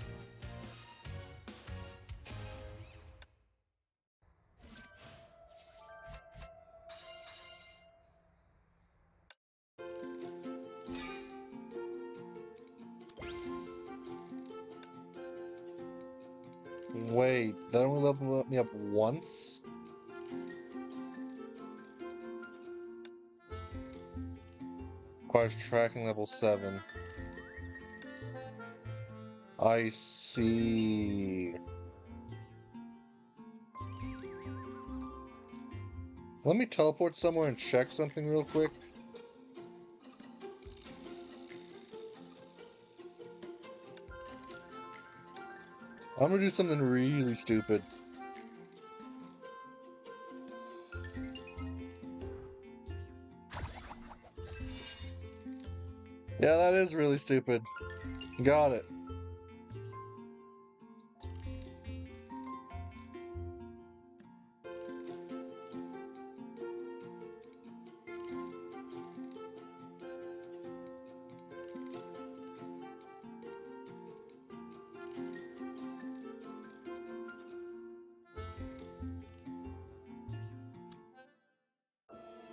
Wait, that only leveled me up once? Requires tracking level 7. I see. Let me teleport somewhere and check something real quick. I'm gonna do something really stupid. Yeah, that is really stupid. Got it.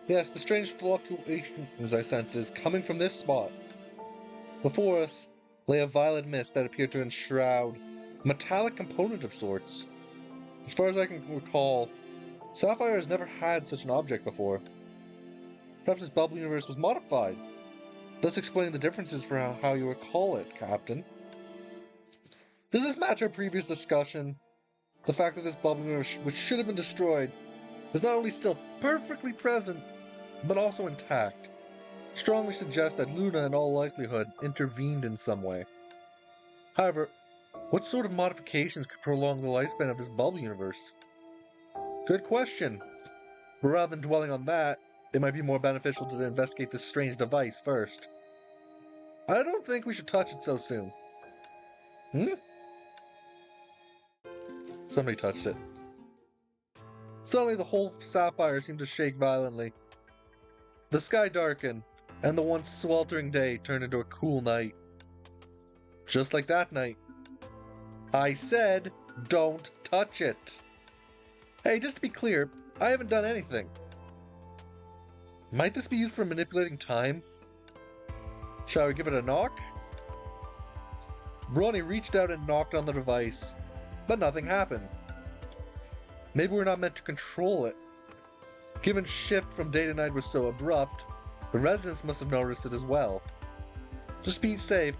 Yes, the strange fluctuations I sense is coming from this spot. Before us lay a violet mist that appeared to enshroud a metallic component of sorts. As far as I can recall, Sapphire has never had such an object before. Perhaps this bubble universe was modified, thus explaining the differences for how you recall it, Captain. Does this match our previous discussion? The fact that this bubble universe, which should have been destroyed, is not only still perfectly present, but also intact, strongly suggests that Luna in all likelihood intervened in some way. However, what sort of modifications could prolong the lifespan of this bubble universe? Good question. But rather than dwelling on that, it might be more beneficial to investigate this strange device first. I don't think we should touch it so soon. Somebody touched it. Suddenly the whole sapphire seemed to shake violently. The sky darkened, and the once sweltering day turned into a cool night. Just like that night. I said, don't touch it. Hey, just to be clear, I haven't done anything. Might this be used for manipulating time? Shall we give it a knock? Ronnie reached out and knocked on the device, but nothing happened. Maybe we're not meant to control it. Given shift from day to night was so abrupt, the residents must have noticed it as well. Just be safe,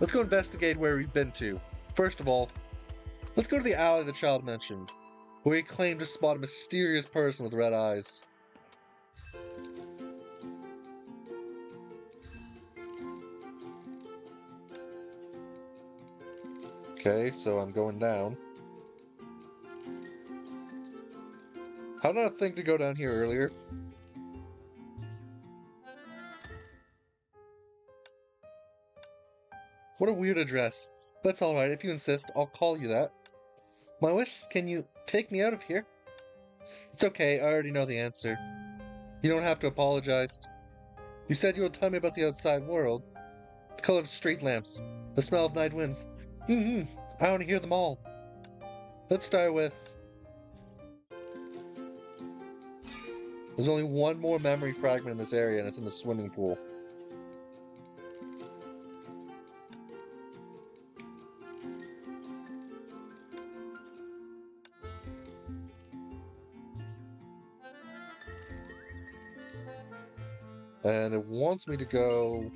let's go investigate where we've been to. First of all, let's go to the alley the child mentioned, where he claimed to spot a mysterious person with red eyes. Okay, so I'm going down. How did I think to go down here earlier? What a weird address. That's alright, if you insist, I'll call you that. My wish, can you take me out of here? It's okay, I already know the answer. You don't have to apologize. You said you would tell me about the outside world. The color of street lamps, the smell of night winds. I want to hear them all. Let's start with... There's only one more memory fragment in this area, and it's in the swimming pool. And it wants me to go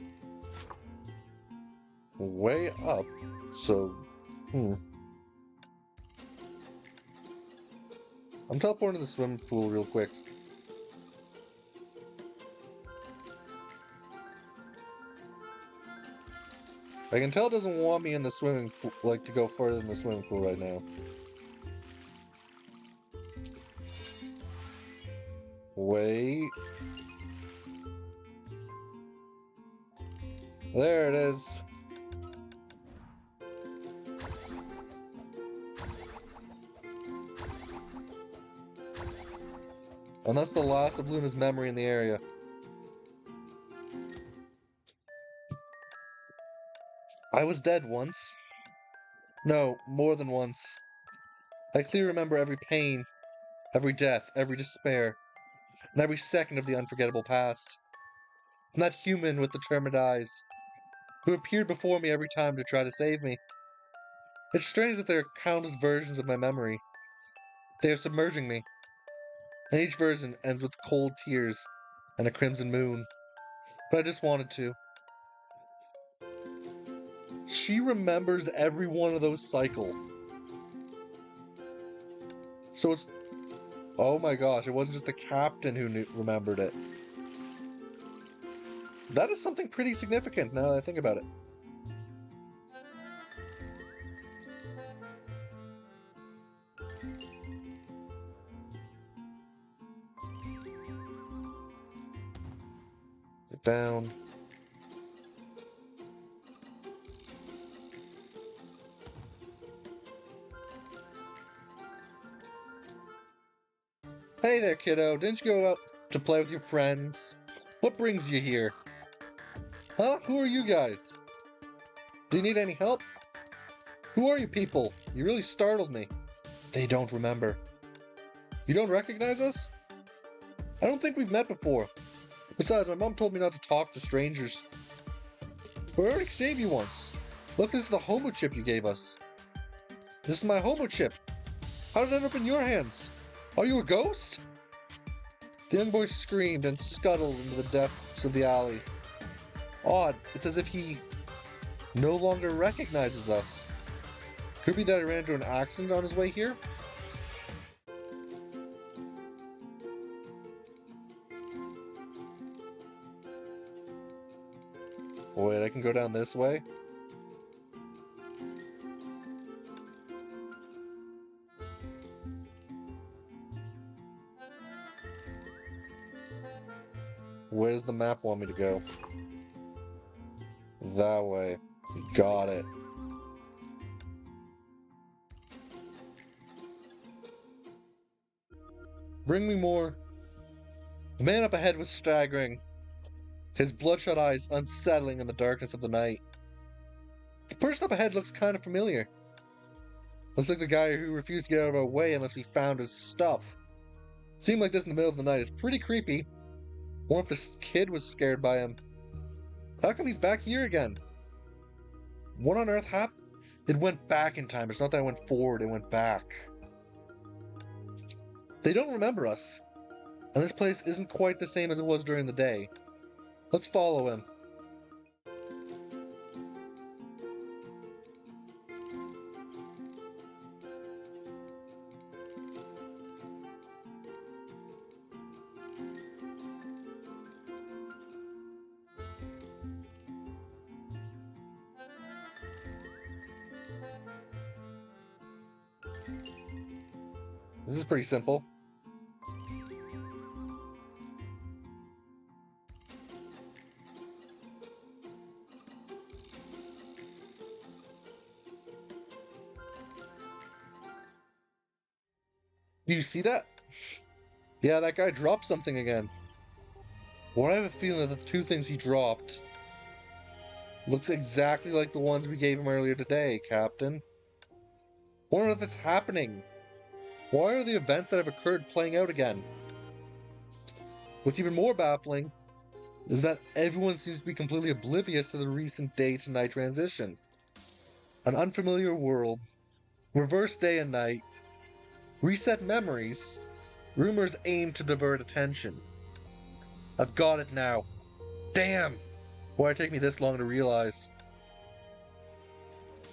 way up, so I'm teleporting to the swimming pool real quick. I can tell it doesn't want me in the swimming pool, like to go further in the swimming pool right now. Wait. There it is. And that's the last of Luna's memory in the area. I was dead once. No, more than once. I clearly remember every pain, every death, every despair, and every second of the unforgettable past. And that human with determined eyes, who appeared before me every time to try to save me. It's strange that there are countless versions of my memory. They are submerging me, and each version ends with cold tears and a crimson moon. But I just wanted to. She remembers every one of those cycle. So it's... Oh my gosh, it wasn't just the captain who remembered it. That is something pretty significant now that I think about it. Get down. Hey there, kiddo. Didn't you go out to play with your friends? What brings you here? Huh? Who are you guys? Do you need any help? Who are you people? You really startled me. They don't remember. You don't recognize us? I don't think we've met before. Besides, my mom told me not to talk to strangers. But I already saved you once. Look, this is the homo chip you gave us. This is my homo chip. How did it end up in your hands? Are you a ghost? The young boy screamed and scuttled into the depths of the alley. Odd, it's as if he no longer recognizes us. Could it be that he ran into an accident on his way here? Wait, I can go down this way? Where does the map want me to go? That way. Got it. Bring me more. The man up ahead was staggering, his bloodshot eyes unsettling in the darkness of the night. The person up ahead looks kind of familiar. Looks like the guy who refused to get out of our way unless we found his stuff. Seemed like this in the middle of the night is pretty creepy. Wonder if this kid was scared by him. How come he's back here again? What on earth happened? It went back in time. It's not that it went forward, it went back. They don't remember us. And this place isn't quite the same as it was during the day. Let's follow him. This is pretty simple. Do you see that? Yeah, that guy dropped something again. Well, I have a feeling that the two things he dropped looks exactly like the ones we gave him earlier today, Captain. Wonder if it's happening. Why are the events that have occurred playing out again? What's even more baffling is that everyone seems to be completely oblivious to the recent day to night transition. An unfamiliar world, reverse day and night, reset memories, rumors aimed to divert attention. I've got it now. Damn! Why'd it take me this long to realize?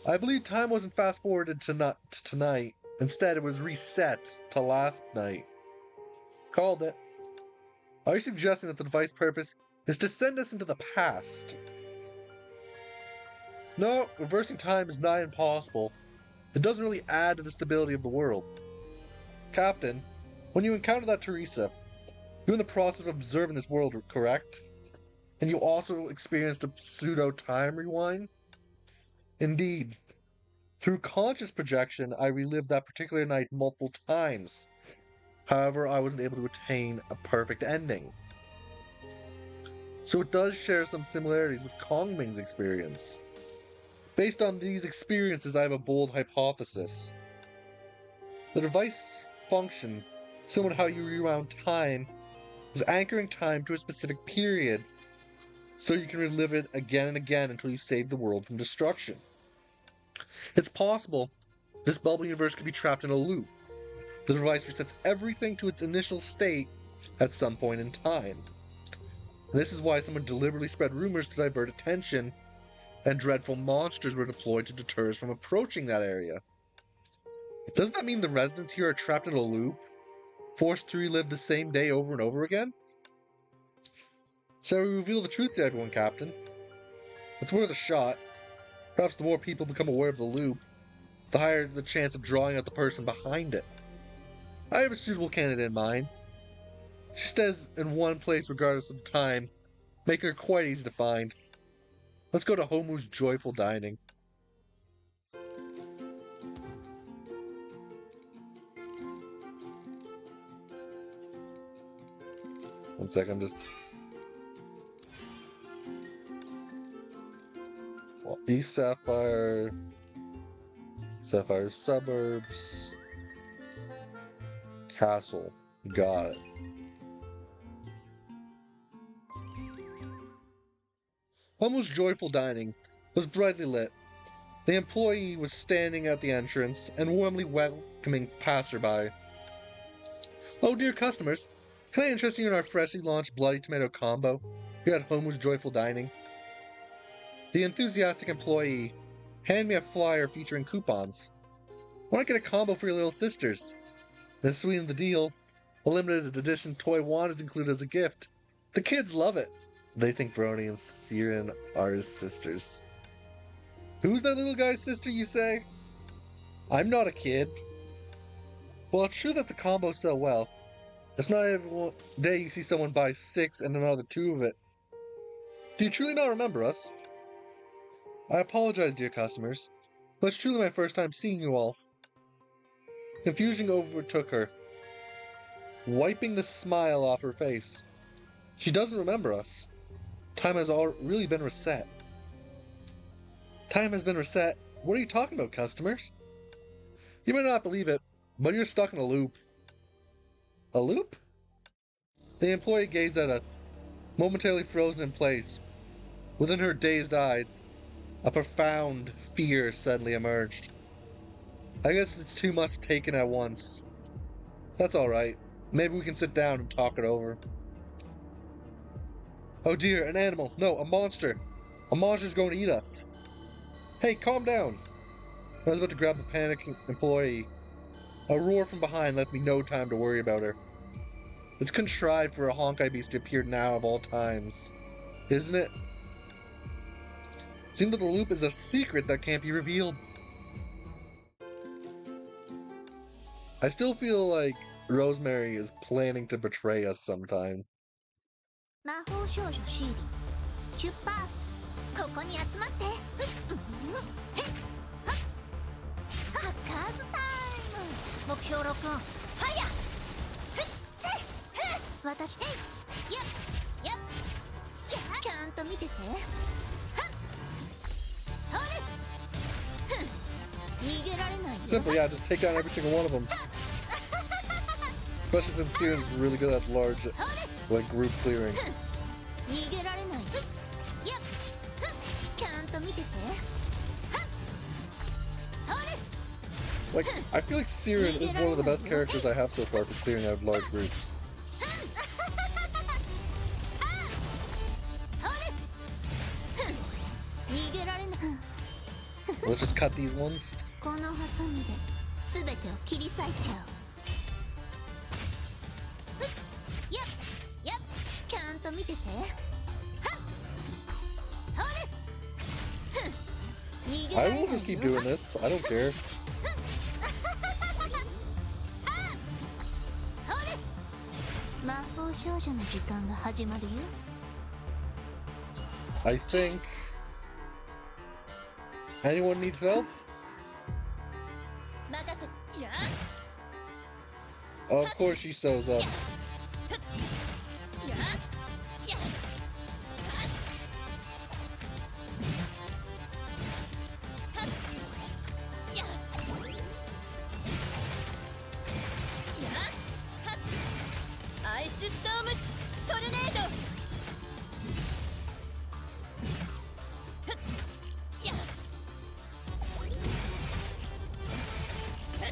I believe time wasn't fast forwarded to tonight. Instead, it was reset to last night. Called it. Are you suggesting that the device's purpose is to send us into the past? No, reversing time is nigh impossible. It doesn't really add to the stability of the world. Captain, when you encountered that Teresa, you're in the process of observing this world, correct? And you also experienced a pseudo-time rewind? Indeed. Through conscious projection, I relived that particular night multiple times. However, I wasn't able to attain a perfect ending. So it does share some similarities with Kong Ming's experience. Based on these experiences, I have a bold hypothesis. The device function, similar to how you rewound time, is anchoring time to a specific period, so you can relive it again and again until you save the world from destruction. It's possible this bubble universe could be trapped in a loop. The device resets everything to its initial state at some point in time. This is why someone deliberately spread rumors to divert attention, and dreadful monsters were deployed to deter us from approaching that area. Doesn't that mean the residents here are trapped in a loop, forced to relive the same day over and over again? So we reveal the truth to everyone, Captain. It's worth a shot. Perhaps the more people become aware of the loop, the higher the chance of drawing out the person behind it. I have a suitable candidate in mind. She stays in one place regardless of the time, making her quite easy to find. Let's go to Homu's Joyful Dining. One second, I'm just... Well, East Sapphire... Sapphire Suburbs... Castle. Got it. Homu's Joyful Dining was brightly lit. The employee was standing at the entrance and warmly welcoming passerby. Oh, dear customers, can I interest you in our freshly launched Bloody Tomato combo here at Homu's Joyful Dining? The enthusiastic employee handed me a flyer featuring coupons. Why not get a combo for your little sisters? To sweeten the deal, a limited edition toy wand is included as a gift. The kids love it. They think Brony and Siren are his sisters. Who's that little guy's sister, you say? I'm not a kid. Well, it's true that the combos sell well. It's not every day you see someone buy 6 and another 2 of it. Do you truly not remember us? I apologize, dear customers, but it's truly my first time seeing you all. Confusion overtook her, wiping the smile off her face. She doesn't remember us. Time has really been reset. Time has been reset? What are you talking about, customers? You may not believe it, but you're stuck in a loop. A loop? The employee gazed at us, momentarily frozen in place. Within her dazed eyes, a profound fear suddenly emerged. I guess it's too much taken at once. That's alright. Maybe we can sit down and talk it over. Oh dear, an animal. No, a monster. A monster's going to eat us. Hey, calm down. I was about to grab the panicking employee. A roar from behind left me no time to worry about her. It's contrived for a Honkai beast to appear now of all times, isn't it? Seems that the loop is a secret that can't be revealed. I still feel like Rosemary is planning to betray us sometime. 魔法少女シーリー出発ここに集まってへっはっハッカーズタイム目標録音ファイヤー私やっやっちゃんと見ててはっそれ逃げられないよ Simple, yeah, just take down every single one of them. Especially since Siren's is really good at large, like, group clearing. 逃げられないやっちゃんと見てて Like, I feel like Siren is one of the best characters I have so far for clearing out large groups. Let's just cut these ones. このハサミで全てを切り裂いちゃうやっやっちゃんと見ててはっそれ I will just keep doing this. I don't care. 魔法少女の時間が始まるよ I think... Anyone needs help? Oh, of course she sews up.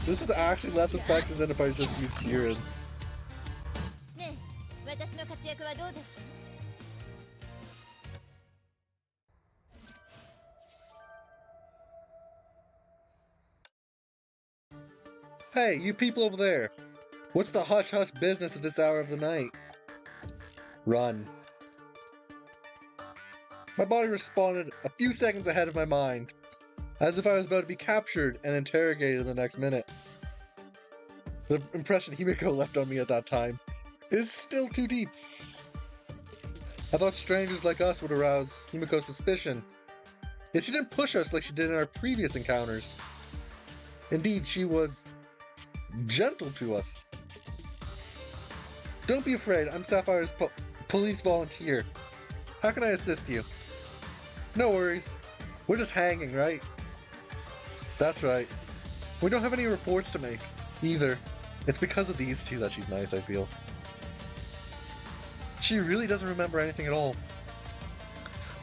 This is actually less effective than if I just use Siren. ねえ、私の活躍はどうだった？ Hey, you people over there! What's the hush-hush business at this hour of the night? Run. My body responded a few seconds ahead of my mind, as if I was about to be captured and interrogated in the next minute. The impression Himiko left on me at that time is still too deep. I thought strangers like us would arouse Himiko's suspicion, yet she didn't push us like she did in our previous encounters. Indeed, she was gentle to us. Don't be afraid, I'm Sapphire's police volunteer. How can I assist you? No worries. We're just hanging, right? That's right. We don't have any reports to make, either. It's because of these two that she's nice, I feel. She really doesn't remember anything at all.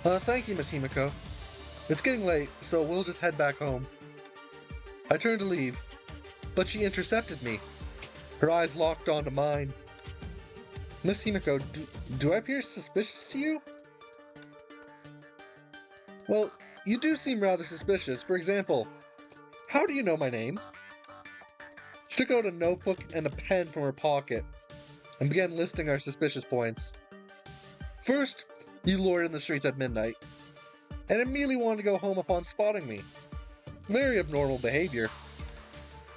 Thank you, Miss Himiko. It's getting late, so we'll just head back home. I turned to leave, but she intercepted me. Her eyes locked onto mine. Miss Himiko, do I appear suspicious to you? Well, you do seem rather suspicious. For example, how do you know my name? She took out a notebook and a pen from her pocket and began listing our suspicious points. First, you lured in the streets at midnight, and immediately wanted to go home upon spotting me. Very abnormal behavior.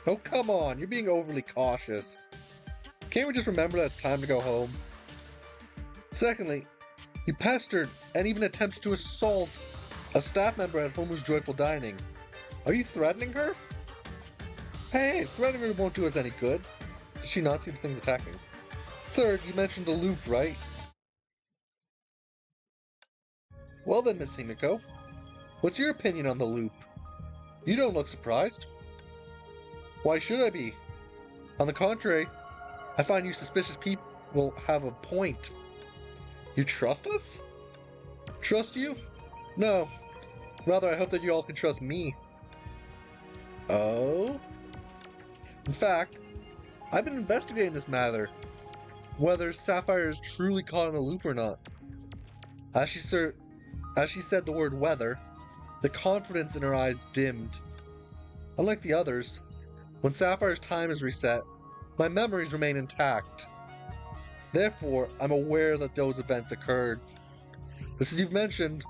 Oh, come on, you're being overly cautious. Can't we just remember that it's time to go home? Secondly, you pestered and even attempted to assault a staff member at Homer's Joyful Dining. Are you threatening her? Hey, threatening her won't do us any good. Does she not see the things attacking? Third, you mentioned the loop, right? Well then, Miss Himiko, what's your opinion on the loop? You don't look surprised. Why should I be? On the contrary, I find you suspicious people have a point. You trust us? Trust you? No. Rather, I hope that you all can trust me. Oh? In fact, I've been investigating this matter, whether Sapphire is truly caught in a loop or not. As she said the word whether, the confidence in her eyes dimmed. Unlike the others, when Sapphire's time is reset, my memories remain intact. Therefore, I'm aware that those events occurred. As you've mentioned,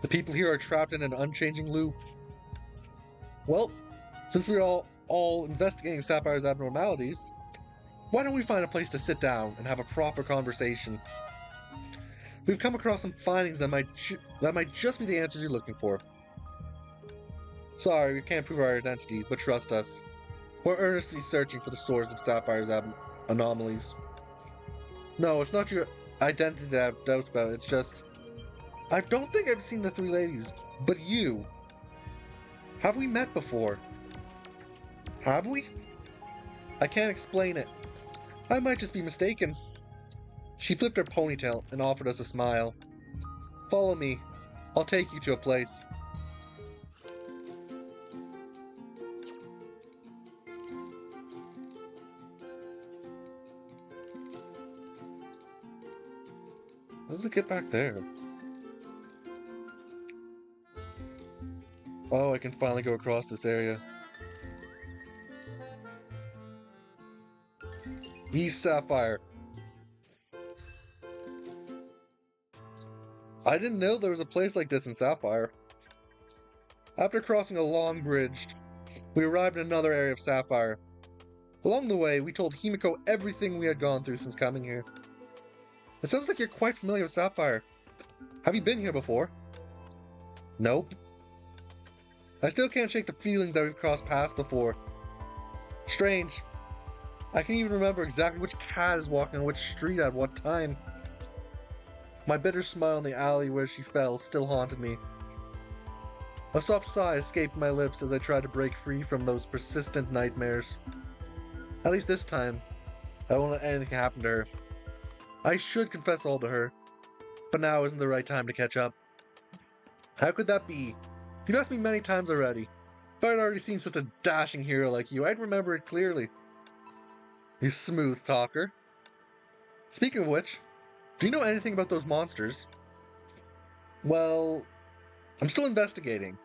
the people here are trapped in an unchanging loop. Well, since we're all investigating Sapphire's abnormalities, why don't we find a place to sit down and have a proper conversation? We've come across some findings that might just be the answers you're looking for. Sorry, we can't prove our identities, but trust us. We're earnestly searching for the source of Sapphire's anomalies. No, it's not your identity that I have doubts about. It's just, I don't think I've seen the three ladies, but you. Have we met before? Have we? I can't explain it. I might just be mistaken. She flipped her ponytail and offered us a smile. Follow me. I'll take you to a place. How does it get back there? Oh, I can finally go across this area. East Sapphire. I didn't know there was a place like this in Sapphire. After crossing a long bridge, we arrived in another area of Sapphire. Along the way, we told Himiko everything we had gone through since coming here. It sounds like you're quite familiar with Sapphire. Have you been here before? Nope. I still can't shake the feelings that we've crossed paths before. Strange. I can even remember exactly which cat is walking on which street at what time. My bitter smile in the alley where she fell still haunted me. A soft sigh escaped my lips as I tried to break free from those persistent nightmares. At least this time, I won't let anything happen to her. I should confess all to her, but now isn't the right time to catch up. How could that be? You've asked me many times already. If I'd already seen such a dashing hero like you, I'd remember it clearly. You smooth talker. Speaking of which, do you know anything about those monsters? Well, I'm still investigating.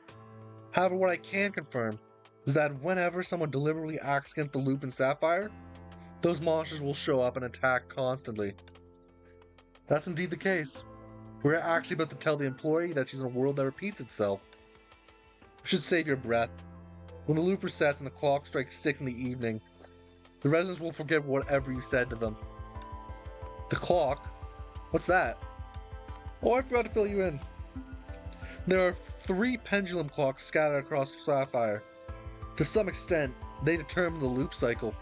However, what I can confirm is that whenever someone deliberately acts against the loop in Sapphire, those monsters will show up and attack constantly. That's indeed the case. We're actually about to tell the employee that she's in a world that repeats itself. You should save your breath. When the loop resets and the clock strikes 6 in the evening, the residents will forget whatever you said to them. The clock? What's that? Oh, I forgot to fill you in. There are 3 pendulum clocks scattered across Sapphire. To some extent, they determine the loop cycle.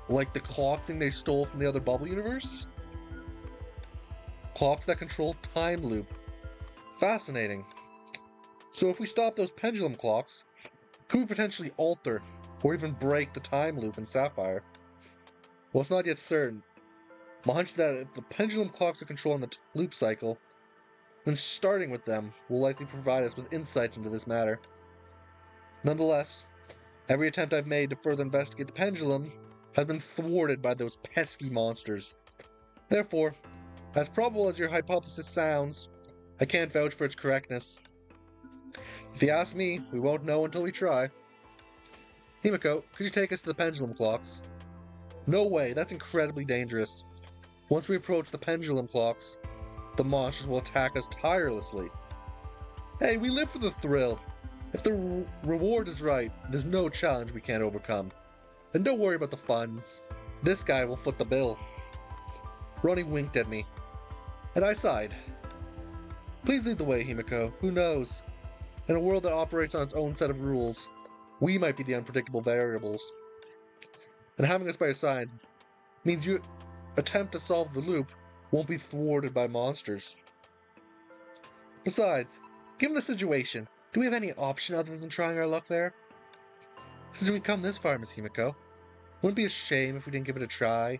Like the clock thing they stole from the other bubble universe? Clocks that control time loop. Fascinating. So if we stop those pendulum clocks, could we potentially alter or even break the time loop in Sapphire? Well, it's not yet certain. My hunch is that if the pendulum clocks are controlling the loop cycle, then starting with them will likely provide us with insights into this matter. Nonetheless, every attempt I've made to further investigate the pendulum has been thwarted by those pesky monsters. Therefore, as probable as your hypothesis sounds, I can't vouch for its correctness. If you ask me, we won't know until we try. Himiko, could you take us to the pendulum clocks? No way, that's incredibly dangerous. Once we approach the pendulum clocks, the monsters will attack us tirelessly. Hey, we live for the thrill. If the reward is right, there's no challenge we can't overcome. And don't worry about the funds. This guy will foot the bill. Ronnie winked at me, and I sighed. Please lead the way, Himiko. Who knows? In a world that operates on its own set of rules, we might be the unpredictable variables. And having us by your sides means your attempt to solve the loop won't be thwarted by monsters. Besides, given the situation, do we have any option other than trying our luck there? Since we've come this far, Miss Himiko, wouldn't it be a shame if we didn't give it a try?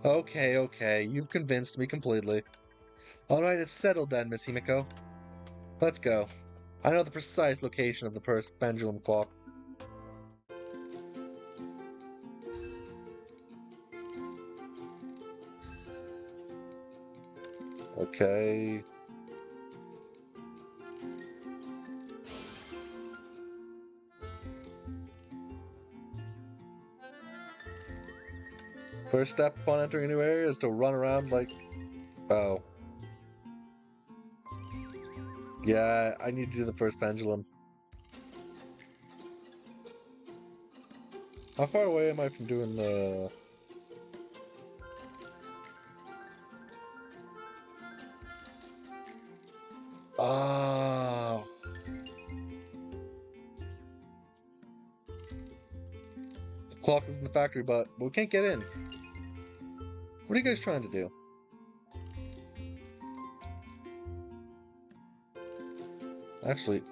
Okay, you've convinced me completely. Alright, it's settled then, Miss Himiko. Let's go. I know the precise location of the pendulum clock. Okay. First step upon entering a new area is to run around like... Oh. Yeah, I need to do the first pendulum. How far away am I from doing the... Oh. The clock is in the factory, but we can't get in. What are you guys trying to do? Actually...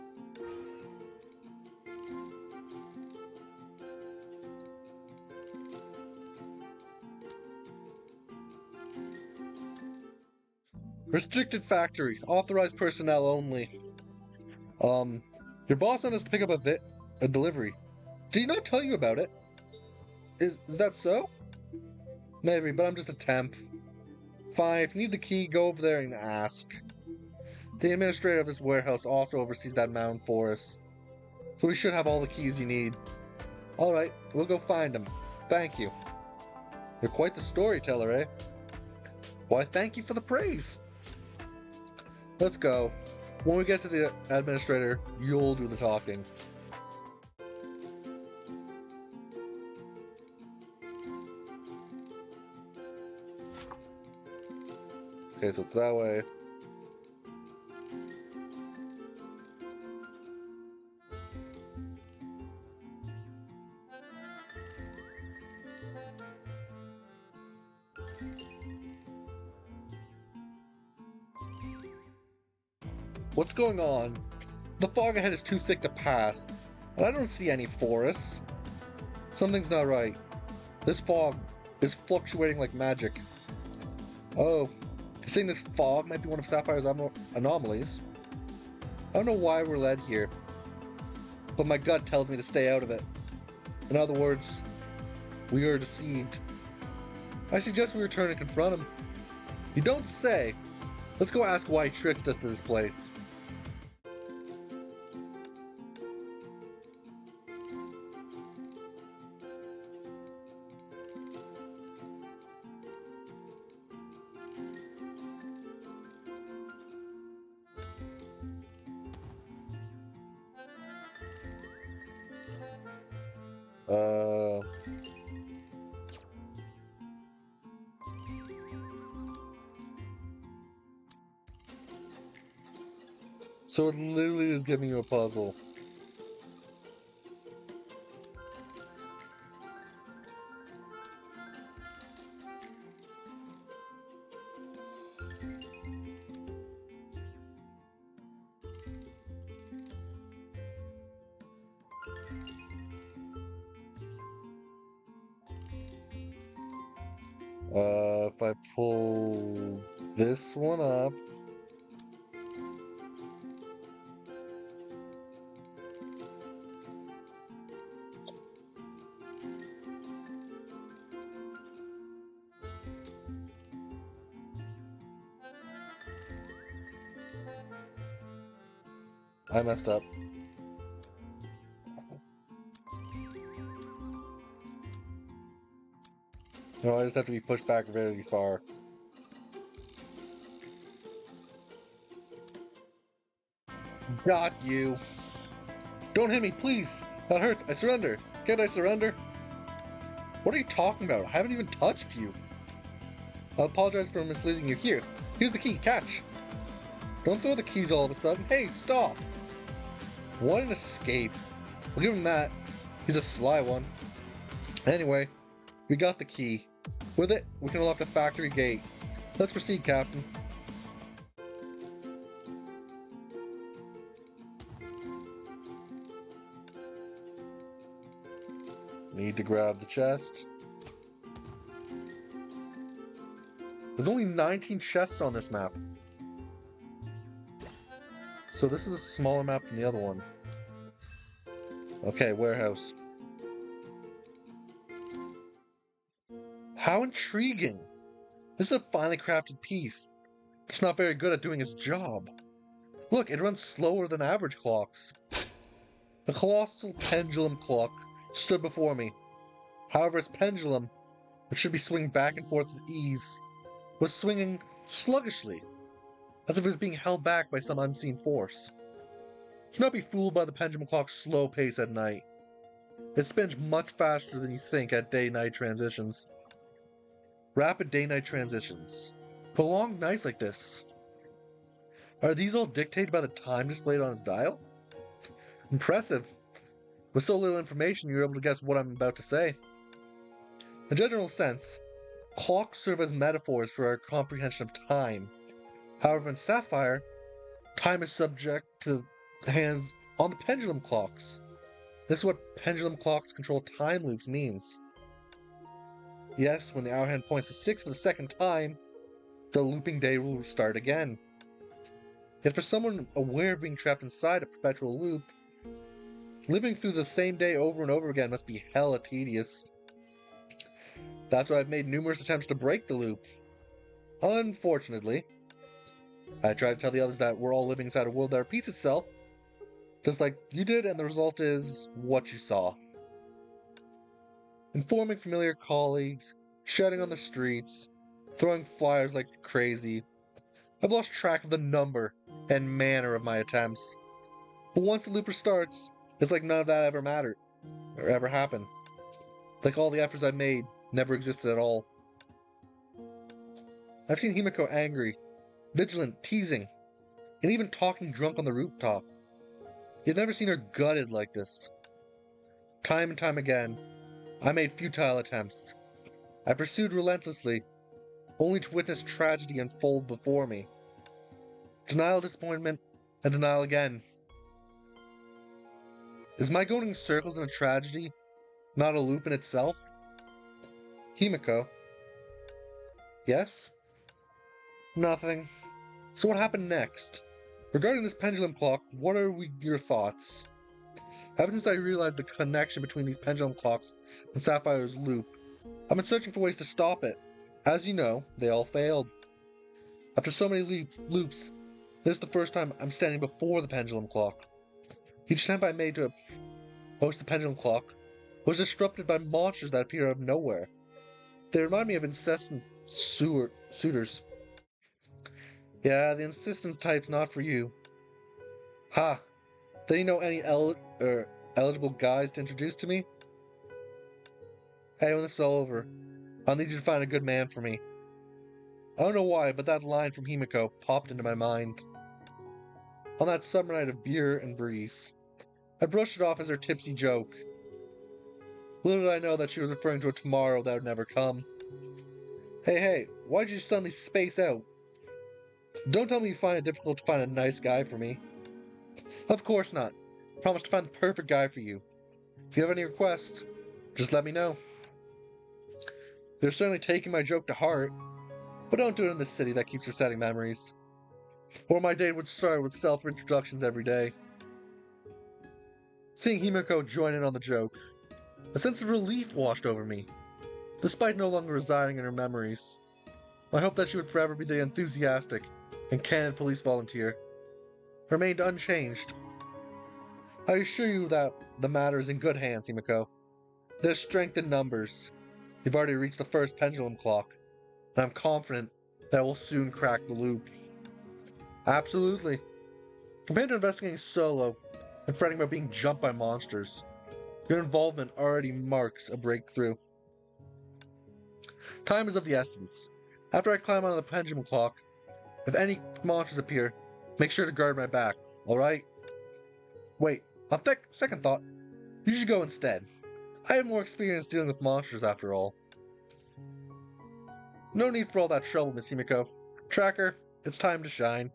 Restricted factory. Authorized personnel only. Your boss sent us to pick up a delivery. Did he not tell you about it? Is that so? Maybe, but I'm just a temp. Fine, if you need the key, go over there and ask. The administrator of this warehouse also oversees that mound for us. So we should have all the keys you need. Alright, we'll go find them. Thank you. You're quite the storyteller, eh? Why, thank you for the praise. Let's go. When we get to the administrator, you'll do the talking. Okay, so it's that way. What's going on? The fog ahead is too thick to pass, and I don't see any forests. Something's not right. This fog is fluctuating like magic. Oh, you're saying this fog might be one of Sapphire's anomalies? I don't know why we're led here. but my gut tells me to stay out of it. In other words, we are deceived. I suggest we return and confront him. You don't say. Let's go ask why he tricked us to this place. So it literally is giving you a puzzle. If I pull this one up. I messed up. No, I just have to be pushed back very far. Got you. Don't hit me, please. That hurts. I surrender. Can't I surrender? What are you talking about? I haven't even touched you. I apologize for misleading you. Here's the key. Catch. Don't throw the keys all of a sudden. Hey, stop. What an escape. We'll give him that. He's a sly one. Anyway, we got the key. With it, we can unlock the factory gate. Let's proceed, Captain. Need to grab the chest. There's only 19 chests on this map. So this is a smaller map than the other one. Okay, warehouse. How intriguing! This is a finely crafted piece. It's not very good at doing its job. Look, it runs slower than average clocks. The colossal pendulum clock stood before me. However, its pendulum, which should be swinging back and forth with ease, was swinging sluggishly, as if it was being held back by some unseen force. Do not be fooled by the pendulum clock's slow pace at night. It spins much faster than you think at day-night transitions. Rapid day-night transitions. Prolonged nights like this. Are these all dictated by the time displayed on its dial? Impressive. With so little information, you're able to guess what I'm about to say. In a general sense, clocks serve as metaphors for our comprehension of time. However, in Sapphire, time is subject to hands on the pendulum clocks. This is what pendulum clocks control time loops means. Yes, when the hour hand points to 6 for the second time, the looping day will start again. Yet for someone aware of being trapped inside a perpetual loop, living through the same day over and over again must be hella tedious. That's why I've made numerous attempts to break the loop. Unfortunately, I tried to tell the others that we're all living inside a world that repeats itself, just like you did, and the result is what you saw. Informing familiar colleagues, shouting on the streets, throwing flyers like crazy. I've lost track of the number and manner of my attempts. But once the loop restarts, it's like none of that ever mattered, or ever happened. Like all the efforts I made never existed at all. I've seen Himiko angry, vigilant, teasing, and even talking drunk on the rooftop. You've never seen her gutted like this. Time and time again, I made futile attempts. I pursued relentlessly, only to witness tragedy unfold before me. Denial, disappointment, and denial again. Is my going in circles in a tragedy not a loop in itself? Himiko. Yes? Nothing. So what happened next? Regarding this pendulum clock, what are your thoughts? Ever since I realized the connection between these pendulum clocks and Sapphire's loop, I've been searching for ways to stop it. As you know, they all failed. After so many loops, this is the first time I'm standing before the pendulum clock. Each attempt I made to approach the pendulum clock was disrupted by monsters that appear out of nowhere. They remind me of incessant suitors. Yeah, the insistence type's not for you. Ha! Do you know any eligible guys to introduce to me? Hey, when this is all over, I'll need you to find a good man for me. I don't know why, but that line from Himiko popped into my mind. On that summer night of beer and breeze, I brushed it off as her tipsy joke. Little did I know that she was referring to a tomorrow that would never come. Hey, why'd you suddenly space out? Don't tell me you find it difficult to find a nice guy for me. Of course not. I promise to find the perfect guy for you. If you have any requests, just let me know. You're certainly taking my joke to heart, but don't do it in the city that keeps resetting memories. Or my day would start with self-introductions every day. Seeing Himiko join in on the joke, a sense of relief washed over me, despite no longer residing in her memories. I hope that she would forever be the enthusiastic and candid police volunteer remained unchanged. I assure you that the matter is in good hands, Himiko. There's strength in numbers. You've already reached the first pendulum clock, and I'm confident that we'll soon crack the loop. Absolutely. Compared to investigating solo and fretting about being jumped by monsters, your involvement already marks a breakthrough. Time is of the essence. After I climb onto the pendulum clock, if any monsters appear, make sure to guard my back, alright? Wait, on second thought, you should go instead. I have more experience dealing with monsters after all. No need for all that trouble, Miss Himiko. Tracker, it's time to shine.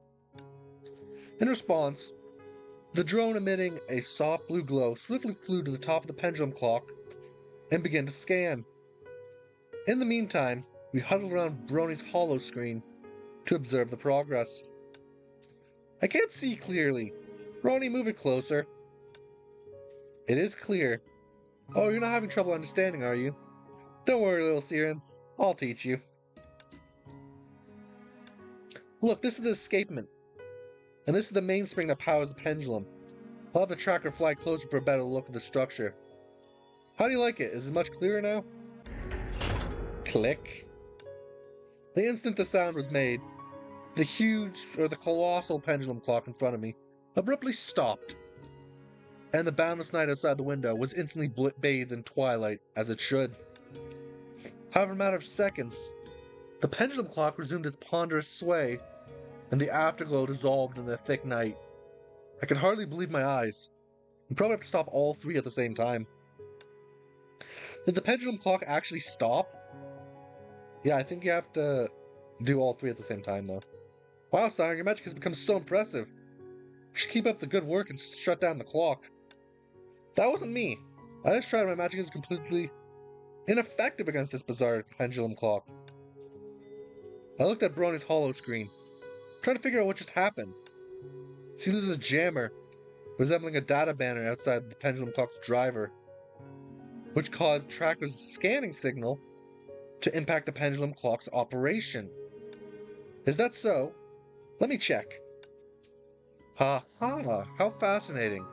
In response, the drone emitting a soft blue glow swiftly flew to the top of the pendulum clock and began to scan. In the meantime, we huddled around Brony's hollow screen to observe the progress. I can't see clearly. Brony, move it closer. It is clear. Oh, you're not having trouble understanding, are you? Don't worry, little Siren. I'll teach you. Look, this is the escapement. And this is the mainspring that powers the pendulum. I'll have the tracker fly closer for a better look at the structure. How do you like it? Is it much clearer now? Click. The instant the sound was made, the colossal pendulum clock in front of me abruptly stopped, and the boundless night outside the window was instantly bathed in twilight, as it should. However, in a matter of seconds, the pendulum clock resumed its ponderous sway, and the afterglow dissolved in the thick night. I could hardly believe my eyes. You probably have to stop all three at the same time. Did the pendulum clock actually stop? Yeah, I think you have to do all three at the same time, though. Wow, Siren, your magic has become so impressive. You should keep up the good work and shut down the clock. That wasn't me. I just tried my magic is completely ineffective against this bizarre pendulum clock. I looked at Brony's hollow screen, trying to figure out what just happened. It seemed as a jammer, resembling a data banner outside the pendulum clock's driver, which caused Tracker's scanning signal to impact the pendulum clock's operation. Is that so? Let me check. Ha ha, how fascinating.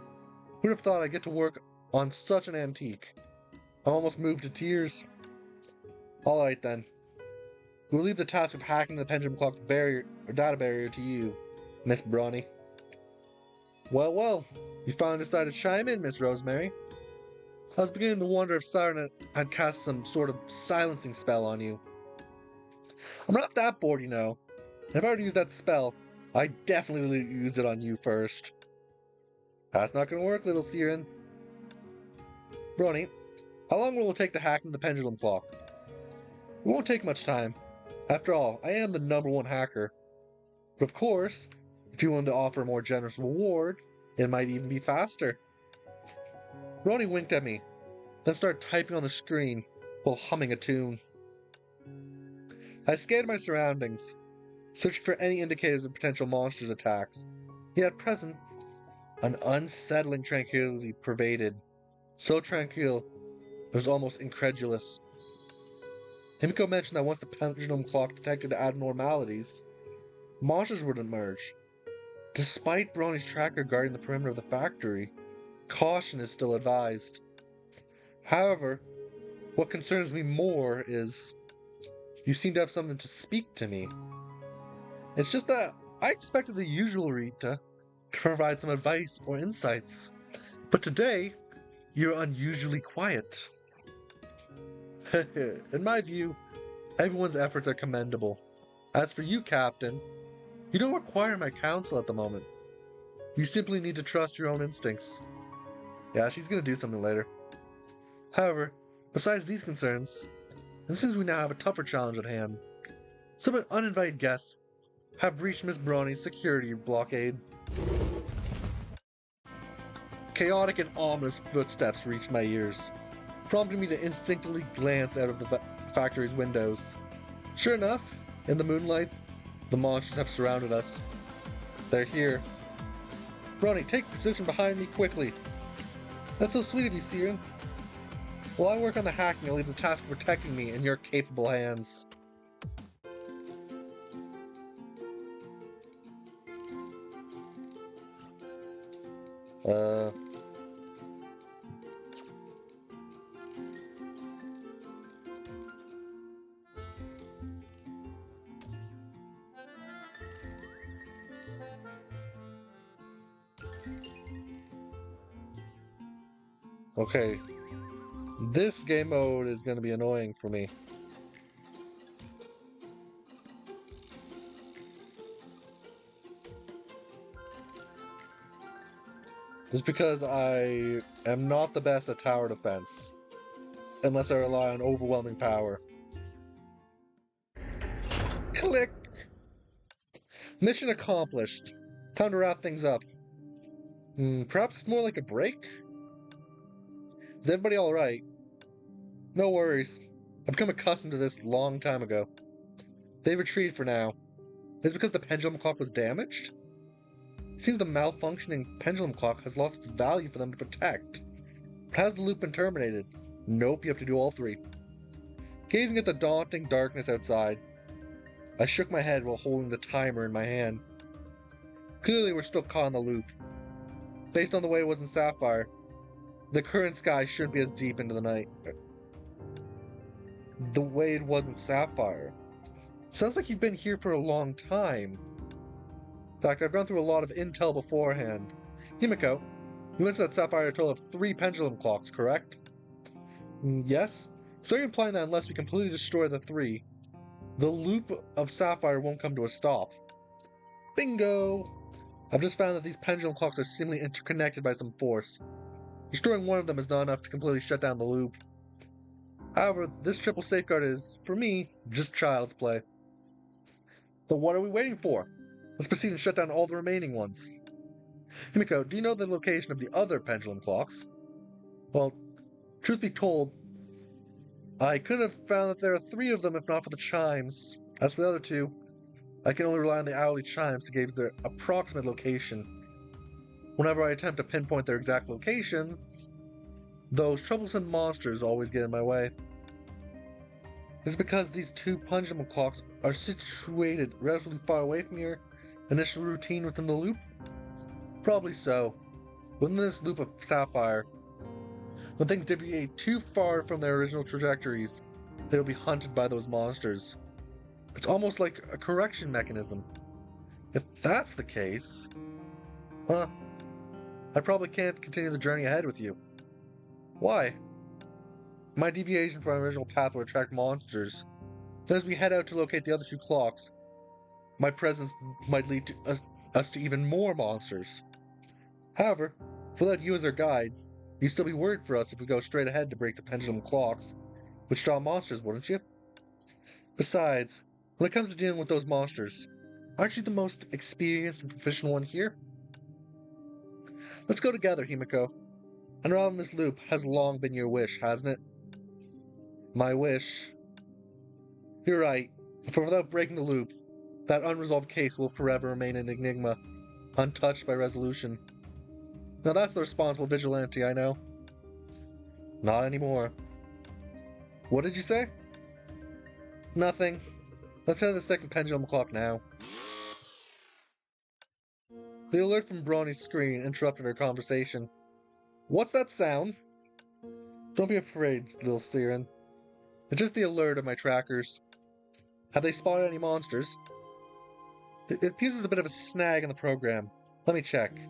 Who'd have thought I'd get to work on such an antique? I'm almost moved to tears. Alright then. We'll leave the task of hacking the pendulum clock's data barrier to you, Miss Brony. Well, you finally decided to chime in, Miss Rosemary. I was beginning to wonder if Siren had cast some sort of silencing spell on you. I'm not that bored, you know. And if I were to use that spell, I'd definitely use it on you first. That's not gonna work, little Siren. Brony, how long will it take to hack the pendulum clock? It won't take much time. After all, I am the #1 hacker. But of course, if you're willing to offer a more generous reward, it might even be faster. Brony winked at me, then started typing on the screen while humming a tune. I scanned my surroundings, searching for any indicators of potential monsters' attacks. Yet at present, An unsettling tranquility pervaded. So tranquil, it was almost incredulous. Himiko mentioned that once the pendulum clock detected abnormalities, monsters would emerge. Despite Brony's tracker guarding the perimeter of the factory, caution is still advised. However, what concerns me more is you seem to have something to speak to me. It's just that I expected the usual Rita to provide some advice or insights, but today you're unusually quiet. In my view, everyone's efforts are commendable. As for you, Captain, you don't require my counsel at the moment. You simply need to trust your own instincts. Yeah, she's gonna do something later. However, besides these concerns, it seems we now have a tougher challenge at hand. Some uninvited guests have breached Miss Brony's security blockade. Chaotic and ominous footsteps reached my ears, prompting me to instinctively glance out of the factory's windows. Sure enough, in the moonlight, the monsters have surrounded us. They're here. Brony, take position behind me quickly. That's so sweet of you, Siren. While I work on the hacking, I'll leave the task of protecting me in your capable hands. Okay. This game mode is going to be annoying for me. Just because I am not the best at tower defense, unless I rely on overwhelming power. Click! Mission accomplished. Time to wrap things up. Perhaps it's more like a break? Is everybody alright? No worries. I've become accustomed to this long time ago. They retreated for now. Is it because the pendulum clock was damaged? It seems the malfunctioning pendulum clock has lost its value for them to protect. But has the loop been terminated? Nope, you have to do all three. Gazing at the daunting darkness outside, I shook my head while holding the timer in my hand. Clearly we're still caught in the loop. Based on the way it was in Sapphire, the current sky shouldn't be as deep into the night. The way it was in Sapphire. Sounds like you've been here for a long time. In fact, I've gone through a lot of intel beforehand. Himiko, you mentioned that Sapphire had a total of 3 pendulum clocks, correct? Yes? So you're implying that unless we completely destroy the 3, the loop of Sapphire won't come to a stop. Bingo! I've just found that these pendulum clocks are seemingly interconnected by some force. Destroying one of them is not enough to completely shut down the loop. However, this triple safeguard is, for me, just child's play. So what are we waiting for? Let's proceed and shut down all the remaining ones. Himiko, do you know the location of the other pendulum clocks? Well, truth be told, I could have found that there are 3 of them if not for the chimes. As for the other 2, I can only rely on the hourly chimes to gauge their approximate location. Whenever I attempt to pinpoint their exact locations, those troublesome monsters always get in my way. Is it because these 2 pendulum clocks are situated relatively far away from your initial routine within the loop? Probably so. Within this loop of Sapphire, when things deviate too far from their original trajectories, they will be hunted by those monsters. It's almost like a correction mechanism. If that's the case, I probably can't continue the journey ahead with you. Why? My deviation from my original path will attract monsters. Then as we head out to locate the other 2 clocks, my presence might lead to us to even more monsters. However, without you as our guide, you'd still be worried for us if we go straight ahead to break the pendulum clocks, which draw monsters, wouldn't you? Besides, when it comes to dealing with those monsters, aren't you the most experienced and proficient one here? Let's go together, Himiko. Unraveling this loop has long been your wish, hasn't it? My wish. You're right, for without breaking the loop, that unresolved case will forever remain an enigma, untouched by resolution. Now that's the responsible vigilante I know. Not anymore. What did you say? Nothing. Let's head to the second pendulum clock now. The alert from Brawny's screen interrupted our conversation. What's that sound? Don't be afraid, little Siren. It's just the alert of my trackers. Have they spotted any monsters? It appears there's a bit of a snag in the program. Let me check.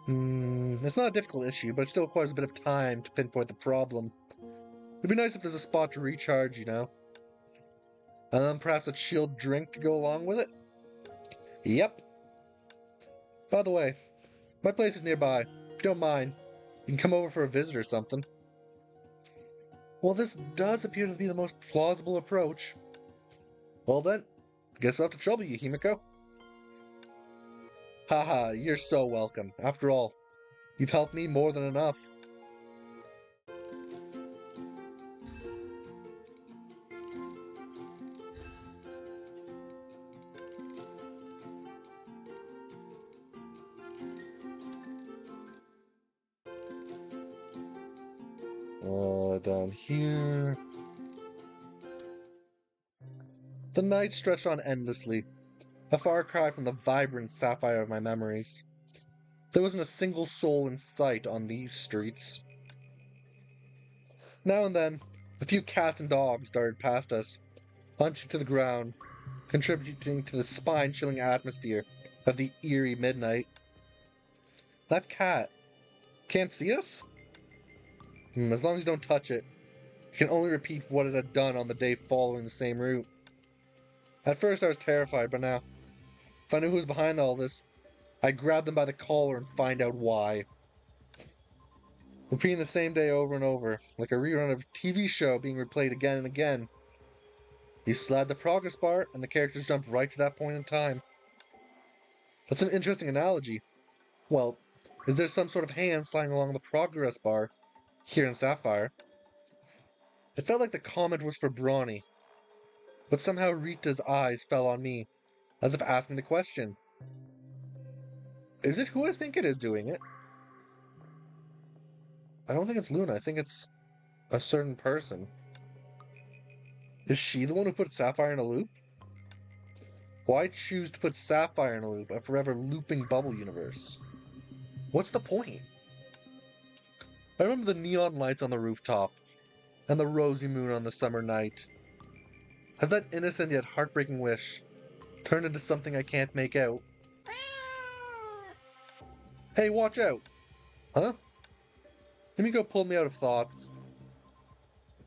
It's not a difficult issue, but it still requires a bit of time to pinpoint the problem. It'd be nice if there's a spot to recharge, you know? And then perhaps a chilled drink to go along with it? Yep. By the way, my place is nearby. If you don't mind, you can come over for a visit or something. Well, this does appear to be the most plausible approach. Well then, guess I'll have to trouble you, Himiko. Haha, you're so welcome. After all, you've helped me more than enough. Down here. The night stretched on endlessly, a far cry from the vibrant sapphire of my memories. There wasn't a single soul in sight on these streets. Now and then, a few cats and dogs darted past us, hunching to the ground, contributing to the spine-chilling atmosphere of the eerie midnight. That cat can't see us? As long as you don't touch it, you can only repeat what it had done on the day following the same route. At first I was terrified, but now, if I knew who was behind all this, I'd grab them by the collar and find out why. Repeating the same day over and over, like a rerun of a TV show being replayed again and again. You slide the progress bar, and the characters jump right to that point in time. That's an interesting analogy. Well, is there some sort of hand sliding along the progress bar here in Sapphire? It felt like the comment was for Brawny, but somehow Rita's eyes fell on me, as if asking the question. Is it who I think it is doing it? I don't think it's Luna, I think it's a certain person. Is she the one who put Sapphire in a loop? Why choose to put Sapphire in a loop, a forever looping bubble universe? What's the point? I remember the neon lights on the rooftop, and the rosy moon on the summer night. Has that innocent yet heartbreaking wish turned into something I can't make out? Hey, watch out! Huh? Himiko pulled me out of thoughts.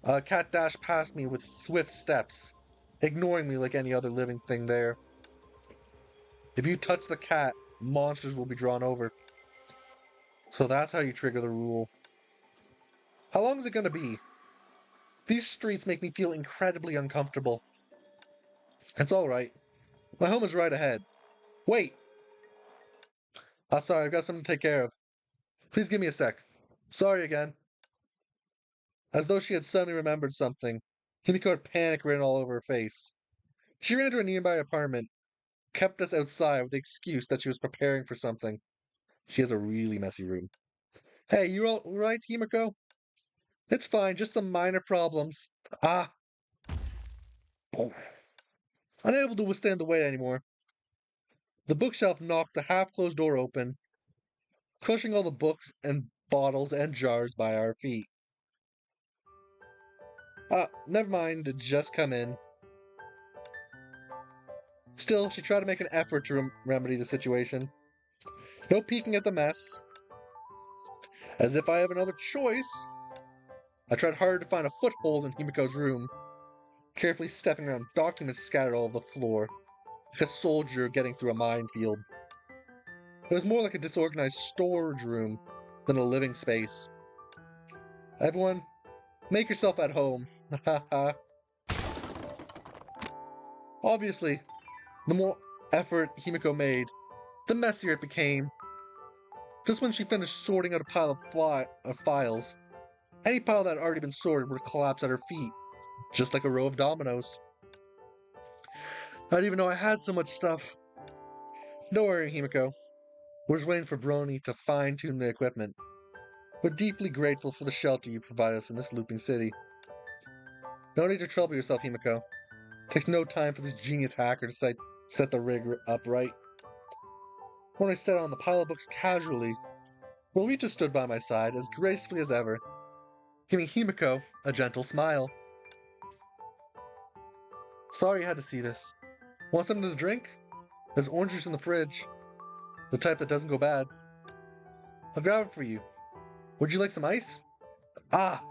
A cat dashed past me with swift steps, ignoring me like any other living thing there. If you touch the cat, monsters will be drawn over. So that's how you trigger the rule. How long is it gonna be? These streets make me feel incredibly uncomfortable. It's alright. My home is right ahead. Wait! Sorry, I've got something to take care of. Please give me a sec. Sorry again. As though she had suddenly remembered something, Himiko had panic written all over her face. She ran to a nearby apartment, kept us outside with the excuse that she was preparing for something. She has a really messy room. Hey, you all right, Himiko? It's fine, just some minor problems. Ah. Unable to withstand the weight anymore, the bookshelf knocked the half-closed door open, crushing all the books and bottles and jars by our feet. Never mind, just come in. Still, she tried to make an effort to remedy the situation. No peeking at the mess. As if I have another choice, I tried hard to find a foothold in Himiko's room, carefully stepping around documents scattered all over the floor, like a soldier getting through a minefield. It was more like a disorganized storage room than a living space. Everyone, make yourself at home. Haha. Obviously, the more effort Himiko made, the messier it became. Just when she finished sorting out a pile of files, any pile that had already been sorted would collapse at her feet, just like a row of dominoes. I didn't even know I had so much stuff. Don't worry, Himiko. We're just waiting for Brony to fine-tune the equipment. We're deeply grateful for the shelter you provide us in this looping city. No need to trouble yourself, Himiko. Takes no time for this genius hacker to set the rig up right. When I set on the pile of books casually, Lolita just stood by my side as gracefully as ever, giving Himiko a gentle smile. Sorry you had to see this. Want something to drink? There's orange juice in the fridge. The type that doesn't go bad. I'll grab it for you. Would you like some ice? Ah!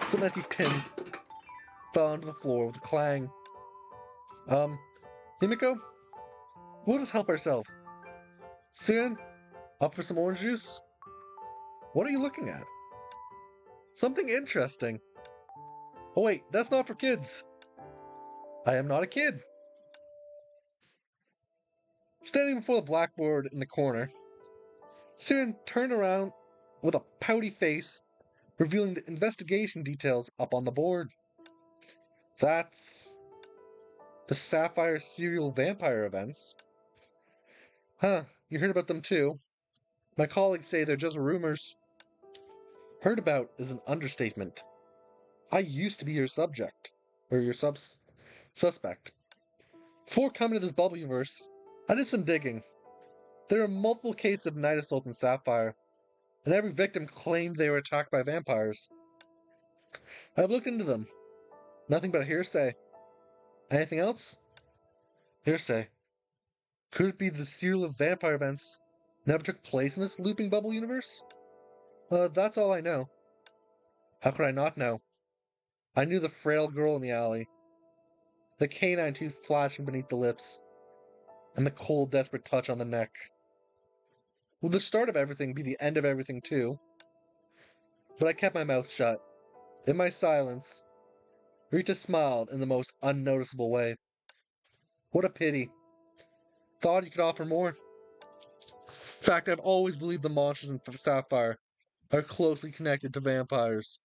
Some empty pins fell onto the floor with a clang. Himiko? We'll just help ourselves. Siren, up for some orange juice? What are you looking at? Something interesting. Oh wait, that's not for kids. I am not a kid. Standing before the blackboard in the corner, Siren turned around with a pouty face, revealing the investigation details up on the board. That's the Sapphire serial vampire events. Huh, you heard about them too. My colleagues say they're just rumors. Heard about is an understatement. I used to be your subject, or your suspect. Before coming to this bubble universe, I did some digging. There are multiple cases of night assault in Sapphire, and every victim claimed they were attacked by vampires. I've looked into them. Nothing but hearsay. Anything else? Hearsay. Could it be the serial of vampire events never took place in this looping bubble universe? That's all I know. How could I not know? I knew the frail girl in the alley, the canine tooth flashing beneath the lips, and the cold, desperate touch on the neck. Will the start of everything be the end of everything too? But I kept my mouth shut. In my silence, Rita smiled in the most unnoticeable way. What a pity. Thought you could offer more. In fact, I've always believed the monsters in Sapphire are closely connected to vampires.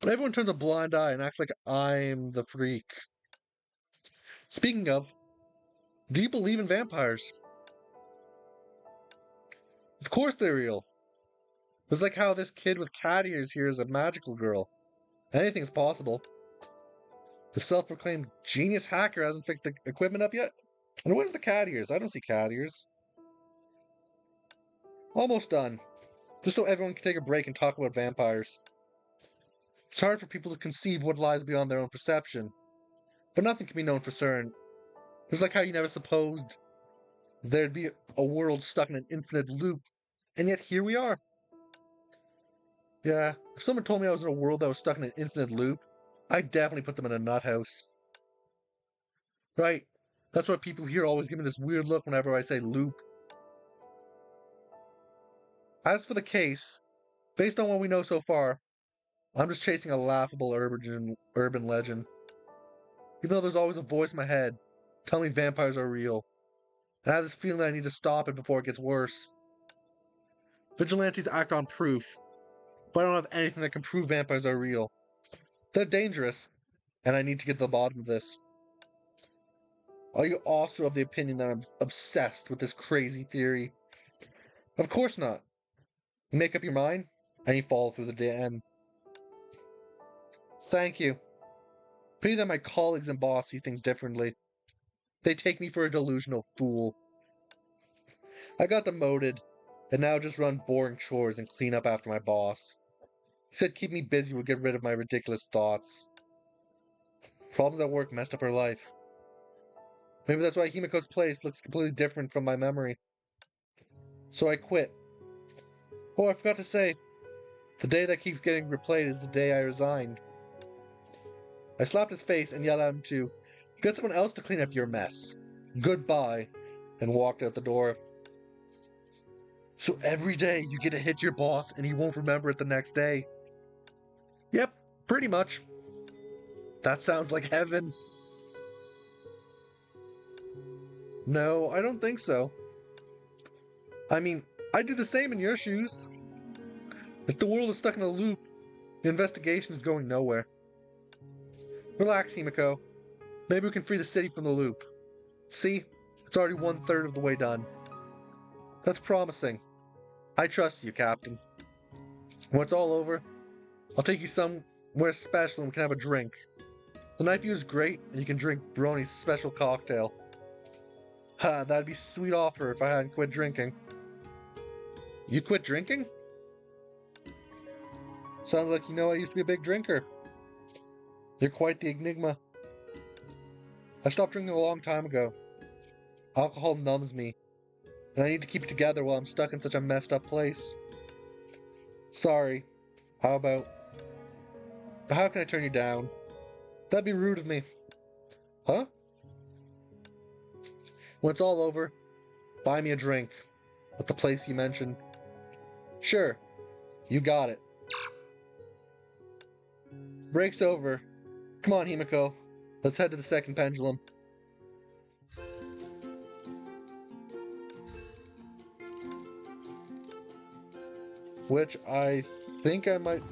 But everyone turns a blind eye and acts like I'm the freak. Speaking of, do you believe in vampires? Of course they're real. It's like how this kid with cat ears here is a magical girl. Anything's possible. The self-proclaimed genius hacker hasn't fixed the equipment up yet? And where's the cat ears? I don't see cat ears. Almost done. Just so everyone can take a break and talk about vampires. It's hard for people to conceive what lies beyond their own perception. But nothing can be known for certain. It's like how you never supposed there'd be a world stuck in an infinite loop. And yet here we are. Yeah, if someone told me I was in a world that was stuck in an infinite loop, I'd definitely put them in a nut house. Right. That's why people here always give me this weird look whenever I say loop. As for the case, based on what we know so far, I'm just chasing a laughable urban legend. Even though there's always a voice in my head telling me vampires are real. And I have this feeling that I need to stop it before it gets worse. Vigilantes act on proof, but I don't have anything that can prove vampires are real. They're dangerous, and I need to get to the bottom of this. Are you also of the opinion that I'm obsessed with this crazy theory? Of course not. You make up your mind, and you follow through the end. Thank you. Pity that my colleagues and boss see things differently. They take me for a delusional fool. I got demoted, and now just run boring chores and clean up after my boss. He said keep me busy would get rid of my ridiculous thoughts. Problems at work messed up her life. Maybe that's why Himiko's place looks completely different from my memory. So I quit. Oh, I forgot to say, the day that keeps getting replayed is the day I resigned. I slapped his face and yelled at him to get someone else to clean up your mess. Goodbye, and walked out the door. So every day you get to hit your boss and he won't remember it the next day. Yep, pretty much. That sounds like heaven. No, I don't think so. I mean, I'd do the same in your shoes. If the world is stuck in a loop, the investigation is going nowhere. Relax, Himiko. Maybe we can free the city from the loop. See? It's already 1/3 of the way done. That's promising. I trust you, Captain. When it's all over, I'll take you somewhere special and we can have a drink. The night view is great, and you can drink Brony's special cocktail. Ha, that'd be a sweet offer if I hadn't quit drinking. You quit drinking? Sounds like you know I used to be a big drinker. You're quite the enigma. I stopped drinking a long time ago. Alcohol numbs me, and I need to keep it together while I'm stuck in such a messed up place. Sorry. But how can I turn you down? That'd be rude of me. Huh? When it's all over, buy me a drink at the place you mentioned. Sure. You got it. Break's over. Come on, Himiko. Let's head to the second pendulum. Which I think I might...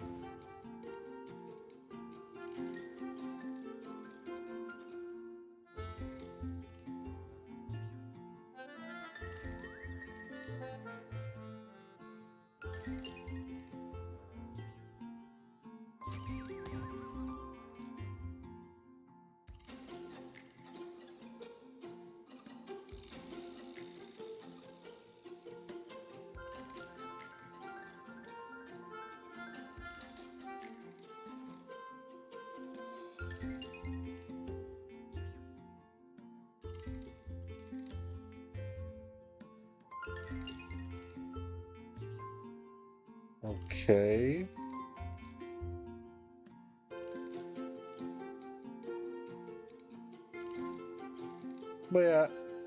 Okay. But yeah,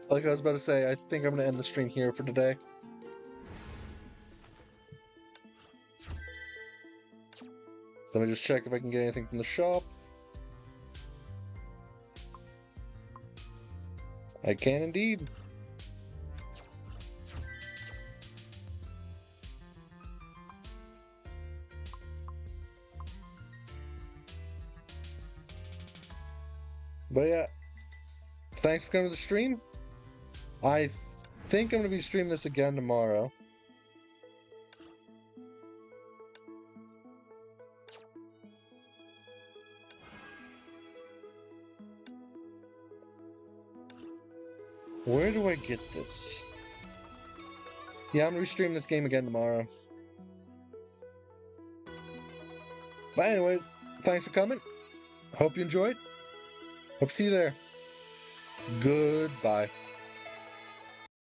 like I was about to say, I think I'm going to end the stream here for today. Let me just check if I can get anything from the shop. I can indeed. But yeah, thanks for coming to the stream. I think I'm going to be streaming this again tomorrow. Where do I get this? Yeah, I'm going to be streaming this game again tomorrow. But anyways, thanks for coming. Hope you enjoyed. Hope to see you there. Goodbye.